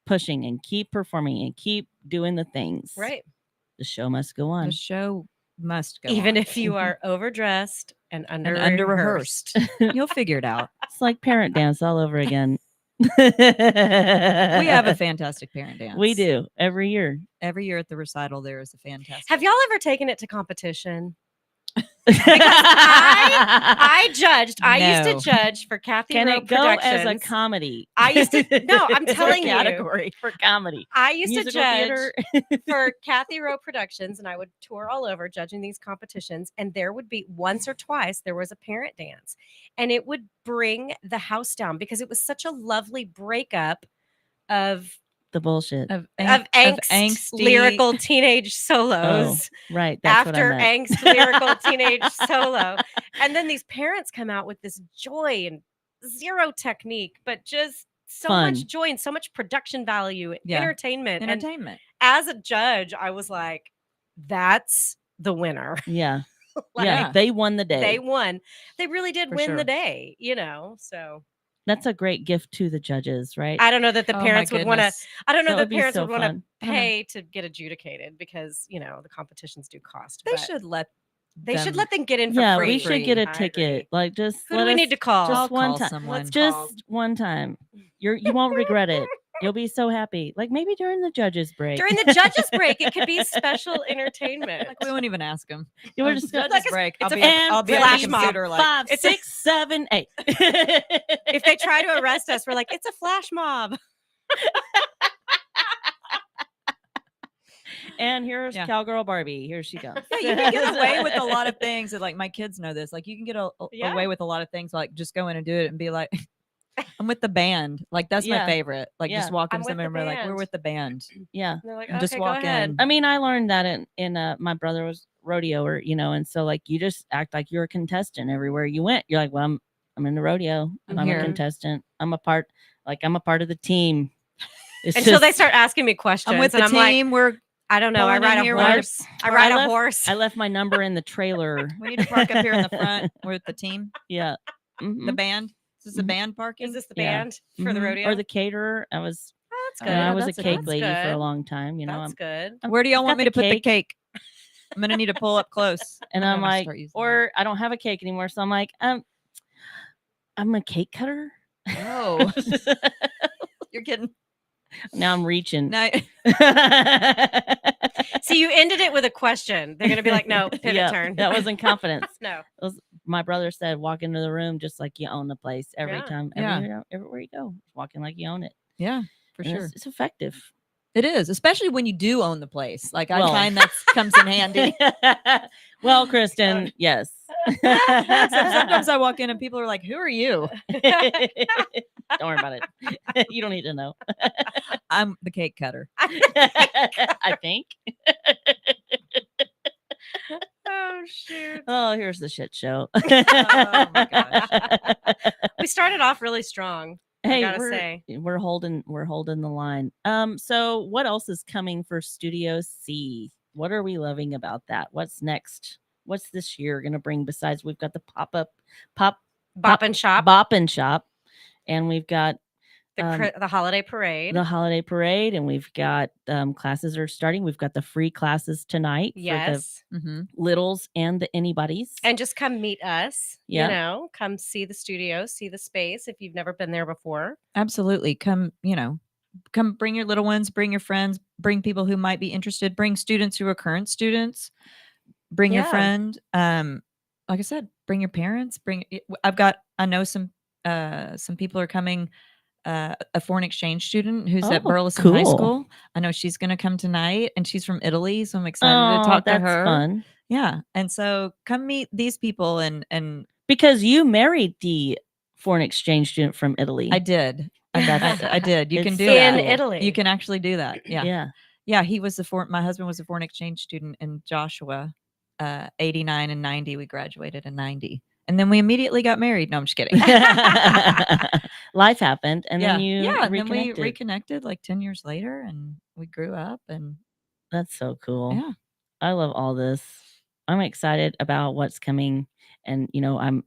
Speaker 5: pushing and keep performing and keep doing the things.
Speaker 8: right,
Speaker 5: The show must go on.
Speaker 6: The show must go
Speaker 8: even
Speaker 6: on.
Speaker 8: if you are overdressed and under
Speaker 6: rehearsed. You'll figure it out.
Speaker 5: It's like parent dance all over again.
Speaker 6: We have a fantastic parent dance.
Speaker 5: We do every year.
Speaker 6: Every year at the recital, there is a fantastic.
Speaker 8: Have y'all ever taken it to competition? I judged. I used
Speaker 6: No.
Speaker 8: to judge for Kathy
Speaker 5: Can
Speaker 8: Rowe
Speaker 5: it go as a
Speaker 8: Productions.
Speaker 5: comedy?
Speaker 8: I used to. No, I'm
Speaker 5: Is there a
Speaker 8: telling you.
Speaker 5: category for comedy.
Speaker 8: I used
Speaker 5: Musical
Speaker 8: to judge
Speaker 5: theater.
Speaker 8: for Kathy Rowe Productions, and I would tour all over judging these competitions. And there would be once or twice there was a parent dance, and it would bring the house down because it was such a lovely breakup of
Speaker 5: The bullshit.
Speaker 6: of
Speaker 8: angsty lyrical teenage solos.
Speaker 5: Right. That's
Speaker 8: After
Speaker 5: what I meant.
Speaker 8: angst lyrical teenage solo, and then these parents come out with this joy and zero technique, but just so
Speaker 5: Fun.
Speaker 8: much joy and so much production value,
Speaker 6: Yeah.
Speaker 8: entertainment. And
Speaker 6: entertainment.
Speaker 8: as a judge, I was like, "That's the winner."
Speaker 5: Yeah.
Speaker 8: Like,
Speaker 5: Yeah. They won the day.
Speaker 8: They won. They really did
Speaker 6: For
Speaker 8: win the
Speaker 6: sure.
Speaker 8: day. So
Speaker 5: That's a great gift to the judges, right?
Speaker 8: I don't know that the
Speaker 6: Oh my
Speaker 8: parents would want to.
Speaker 6: goodness.
Speaker 8: I don't know
Speaker 5: That
Speaker 8: that
Speaker 5: would be
Speaker 8: parents
Speaker 5: so
Speaker 8: would want to
Speaker 5: fun.
Speaker 8: pay to get adjudicated because the competitions do cost.
Speaker 6: They
Speaker 8: but
Speaker 6: should let.
Speaker 8: They should
Speaker 6: them-
Speaker 8: let them get in for
Speaker 5: Yeah,
Speaker 8: free.
Speaker 5: we should get a
Speaker 8: I
Speaker 5: ticket.
Speaker 8: agree.
Speaker 5: Like just
Speaker 8: Who
Speaker 5: let
Speaker 8: do we
Speaker 5: us-
Speaker 8: need to call?
Speaker 5: Just
Speaker 6: I'll
Speaker 5: one
Speaker 6: call
Speaker 5: time.
Speaker 6: someone.
Speaker 5: Just one time. You won't regret it. You'll be so happy. Like maybe during the judges break.
Speaker 8: During the judges break, it could be special entertainment.
Speaker 6: Like we won't even ask them.
Speaker 5: You were just
Speaker 6: Judges
Speaker 8: like it's-
Speaker 6: break.
Speaker 8: it's
Speaker 6: I'll
Speaker 8: a
Speaker 6: be up, I'll be at
Speaker 8: flash
Speaker 6: the
Speaker 8: mob.
Speaker 6: computer like
Speaker 5: 5,
Speaker 8: It's a-
Speaker 5: 6, 7, 8.
Speaker 8: If they try to arrest us, we're like, it's a flash mob.
Speaker 5: And here's
Speaker 6: Yeah.
Speaker 5: Cowgirl Barbie. Here she comes.
Speaker 6: Yeah, you can get away with a lot of things. That, like my kids know this. Like you can get
Speaker 8: Yeah.
Speaker 6: away with a lot of things. Like just go in and do it and be like, I'm with the band. Like that's
Speaker 5: Yeah.
Speaker 6: my favorite. Like
Speaker 5: Yeah.
Speaker 6: just walk
Speaker 8: I'm
Speaker 6: in
Speaker 8: with
Speaker 6: somewhere and
Speaker 8: the
Speaker 6: be like, we're
Speaker 8: band.
Speaker 6: with the band.
Speaker 5: Yeah.
Speaker 8: And they're like,
Speaker 6: And just
Speaker 8: okay,
Speaker 6: walk
Speaker 8: go ahead.
Speaker 6: in.
Speaker 5: I mean, I learned that in my brother was rodeoer, and so like you just act like you're a contestant everywhere you went. You're like, well, I'm in the rodeo and
Speaker 6: I'm
Speaker 5: I'm
Speaker 6: here.
Speaker 5: a contestant. I'm a part of the team. It's
Speaker 8: Until they
Speaker 5: just-
Speaker 8: start asking me questions.
Speaker 6: I'm with the
Speaker 8: and I'm like,
Speaker 6: team. We're
Speaker 8: I don't know. I
Speaker 6: pulling in
Speaker 8: ride a
Speaker 6: here,
Speaker 8: horse. I
Speaker 5: Or
Speaker 8: ride a
Speaker 5: left-
Speaker 8: horse.
Speaker 5: I left my number in the trailer.
Speaker 6: we need to park up here in the front. We're with the team.
Speaker 5: Yeah. Mhm.
Speaker 6: The band. Is this the
Speaker 5: Mhm.
Speaker 6: band parking?
Speaker 8: Is this the
Speaker 5: Yeah.
Speaker 8: band for the
Speaker 5: Mhm.
Speaker 8: rodeo?
Speaker 5: Or the caterer. I was
Speaker 8: Oh, that's
Speaker 6: Oh,
Speaker 8: good.
Speaker 6: yeah,
Speaker 5: I was a
Speaker 6: that's a
Speaker 5: cake
Speaker 6: good-
Speaker 5: lady for a
Speaker 8: good.
Speaker 5: long time,
Speaker 8: That's good.
Speaker 6: Where do y'all
Speaker 5: I've
Speaker 6: want
Speaker 5: got
Speaker 6: me to
Speaker 5: the
Speaker 6: put the cake? I'm gonna need to pull up close.
Speaker 5: and
Speaker 6: I'm
Speaker 5: I'm
Speaker 6: gonna
Speaker 5: like,
Speaker 6: start using
Speaker 5: or I don't have a cake anymore. So I'm like, I'm a cake cutter.
Speaker 6: Oh, you're kidding.
Speaker 5: Now I'm reaching.
Speaker 6: No,
Speaker 8: See, you ended it with a question. They're gonna be like, no, pivot
Speaker 5: Yeah,
Speaker 8: turn.
Speaker 5: That wasn't confidence.
Speaker 8: No.
Speaker 5: My brother said, walk into the room just like you own the place every
Speaker 8: Yeah.
Speaker 5: time.
Speaker 6: Yeah.
Speaker 5: Everywhere you go, walking like you own it.
Speaker 6: yeah, for
Speaker 5: And
Speaker 6: sure.
Speaker 5: It's effective.
Speaker 6: It is, especially when you do own the place. Like I
Speaker 5: Well.
Speaker 6: find that comes in handy.
Speaker 5: Well, Cristin, yes.
Speaker 6: Sometimes I walk in and people are like, "Who are you?"
Speaker 5: Don't worry about it. You don't need to know.
Speaker 6: I'm the cake cutter.
Speaker 5: I think.
Speaker 8: Oh shoot.
Speaker 5: Oh, here's the shit show.
Speaker 6: Oh, my gosh.
Speaker 8: We started off really strong.
Speaker 5: Hey,
Speaker 8: gotta
Speaker 5: we're,
Speaker 8: say.
Speaker 5: we're holding the line. So what else is coming for Studio C? What are we loving about that? What's next? What's this year going to bring besides we've got the pop
Speaker 8: Bop and shop,
Speaker 5: bop and shop, and we've got
Speaker 8: the holiday parade.
Speaker 5: And we've got classes are starting. We've got the free classes tonight
Speaker 8: Yes.
Speaker 5: for the littles and the anybody's.
Speaker 8: And just come meet us.
Speaker 5: Yeah.
Speaker 8: You know, come see the studio, see the space if you've never been there before.
Speaker 6: Absolutely. Come bring your little ones, bring your friends, bring people who might be interested, bring students who are current students, bring your friend. Like I said, bring your parents, I know some people are coming. A foreign exchange student who's at Burleson High School. I know she's going to come tonight, and she's from Italy, so I'm excited to talk to her.
Speaker 5: Fun.
Speaker 6: Yeah, and so come meet these people, and
Speaker 5: because you married the foreign exchange student from Italy.
Speaker 6: I did. I did. You can do
Speaker 8: in
Speaker 6: that.
Speaker 8: Italy.
Speaker 6: You can actually do that. Yeah,
Speaker 5: yeah.
Speaker 6: He was my husband was a foreign exchange student in Joshua. 89 and 90. We graduated in 90. And then we immediately got married. No, I'm just kidding.
Speaker 5: Life happened, and then you
Speaker 6: and
Speaker 5: reconnected.
Speaker 6: then we reconnected like 10 years later, and we grew up. And
Speaker 5: that's so cool.
Speaker 6: Yeah,
Speaker 5: I love all this. I'm excited about what's coming, and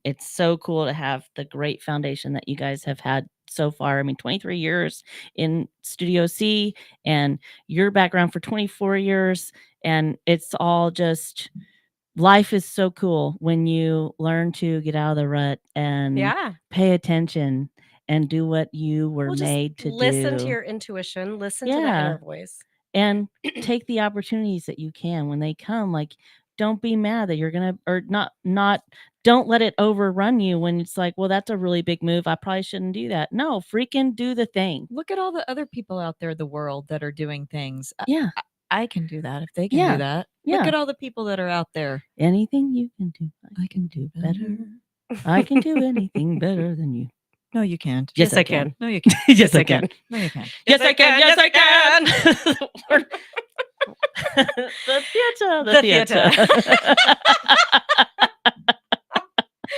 Speaker 5: it's so cool to have the great foundation that you guys have had so far. I mean, 23 years in Studio C, and your background for 24 years, and it's all just. Life is so cool when you learn to get out of the rut and pay attention and do what you were made to
Speaker 8: listen
Speaker 5: do.
Speaker 8: to your intuition, listen to that inner voice,
Speaker 5: and take the opportunities that you can when they come. Like, don't be mad that you're gonna, or not. Don't let it overrun you when it's like, well, that's a really big move. I probably shouldn't do that. No, freaking do the thing.
Speaker 6: Look at all the other people out there in the world that are doing things.
Speaker 5: Yeah.
Speaker 6: I can do that if they can do that.
Speaker 5: Yeah.
Speaker 6: Look at all the people that are out there.
Speaker 5: Anything you can do, I can do better. I can do anything better than you.
Speaker 6: No, you can't.
Speaker 5: Yes, I can.
Speaker 6: No, you can't.
Speaker 5: Yes, I can.
Speaker 6: No, you can't.
Speaker 5: Yes, I can. Yes, I can. The theater.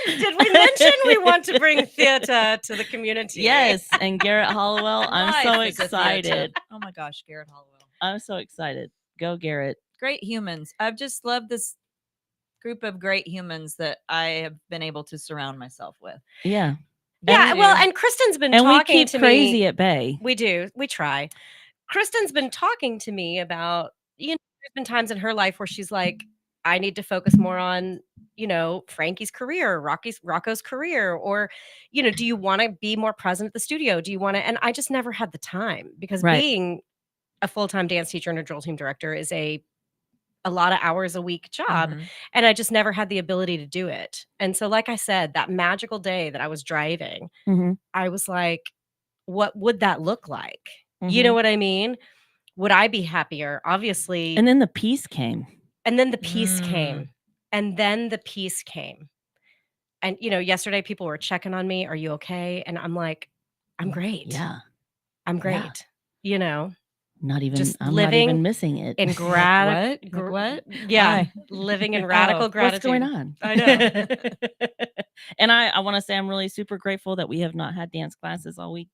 Speaker 8: Did we mention we want to bring theater to the community?
Speaker 5: Yes, and Garrett Hollowell. I'm so excited.
Speaker 6: Oh my gosh, Garrett Hollowell.
Speaker 5: I'm so excited. Go, Garrett.
Speaker 6: Great humans. I've just loved this group of great humans that I have been able to surround myself with.
Speaker 5: Yeah.
Speaker 8: Yeah. Well, and Cristin's been talking
Speaker 5: we keep
Speaker 8: to
Speaker 5: crazy
Speaker 8: me.
Speaker 5: at bay.
Speaker 8: We do. We try. Cristin's been talking to me about, there's been times in her life where she's like, I need to focus more on, Frankie's career, Rocco's career, or, do you want to be more present at the studio? Do you want to? And I just never had the time because being a full-time dance teacher and a drill team director is a lot of hours a week job.
Speaker 6: Mm-hmm.
Speaker 8: And I just never had the ability to do it. And so, like I said, that magical day that I was driving, I was like, what would that look like? You know what I mean? Would I be happier? Obviously.
Speaker 5: And then the peace came.
Speaker 8: And then the peace came. And then the peace came. And, yesterday people were checking on me. Are you okay? And I'm like, I'm great.
Speaker 5: Yeah.
Speaker 8: I'm great.
Speaker 5: Yeah. Not even,
Speaker 8: just
Speaker 5: I'm
Speaker 8: living
Speaker 5: not even missing it.
Speaker 8: In
Speaker 6: What?
Speaker 8: Yeah.
Speaker 6: Why?
Speaker 8: Living in radical gratitude.
Speaker 5: What's going on?
Speaker 8: I know.
Speaker 5: And I want to say I'm really super grateful that we have not had dance classes all week.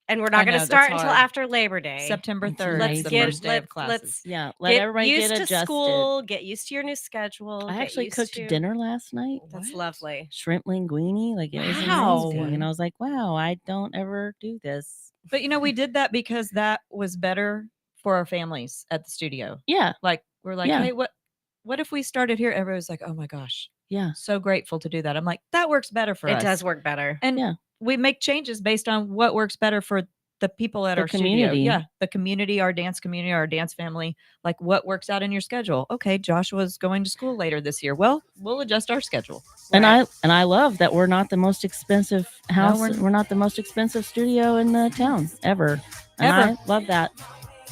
Speaker 8: And we're not going to start until after Labor Day.
Speaker 6: September 3rd.
Speaker 8: Let's
Speaker 6: the
Speaker 8: get
Speaker 6: first day of classes.
Speaker 5: Let everybody
Speaker 8: used
Speaker 5: get
Speaker 8: to
Speaker 5: adjusted.
Speaker 8: school, get used to your new schedule.
Speaker 5: I actually cooked dinner last night.
Speaker 8: That's lovely.
Speaker 5: Shrimp linguine. Like, it was amazing. And I was like, wow, I don't ever do this.
Speaker 6: But we did that because that was better for our families at the studio.
Speaker 5: Yeah.
Speaker 6: Like, we're like, hey, what if we started here? Everybody's like, oh my gosh.
Speaker 5: Yeah.
Speaker 6: So grateful to do that. I'm like, that works better for us.
Speaker 8: It does work better.
Speaker 6: And we make changes based on what works better for the people at our
Speaker 5: community.
Speaker 6: Studio. Yeah. The community, our dance community, our dance family, like what works out in your schedule. Okay. Joshua's going to school later this year. Well, we'll adjust our schedule.
Speaker 5: And I love that we're not the most expensive house. No, we're not the most expensive studio in the town ever. And I love that.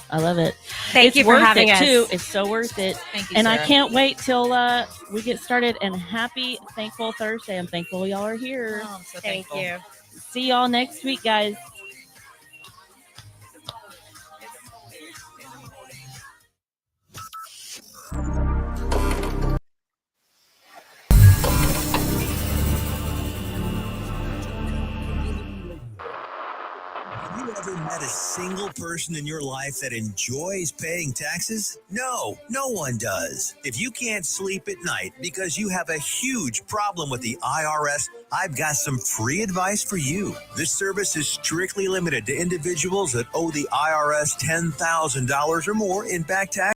Speaker 5: I love it.
Speaker 8: Thank you for having us.
Speaker 5: Too. It's so worth it.
Speaker 6: Thank you,
Speaker 5: and
Speaker 6: Sarah.
Speaker 5: I can't wait till we get started. And happy Thankful Thursday. I'm thankful y'all are here.
Speaker 6: Oh, I'm so
Speaker 8: Thank
Speaker 6: thankful.
Speaker 8: you.
Speaker 5: See y'all next week, guys.
Speaker 3: ever met a single person in your life that enjoys paying taxes? No, no one does. If you can't sleep at night because you have a huge problem with the IRS, I've got some free advice for you. This service is strictly limited to individuals that owe the IRS $10,000 or more in back taxes.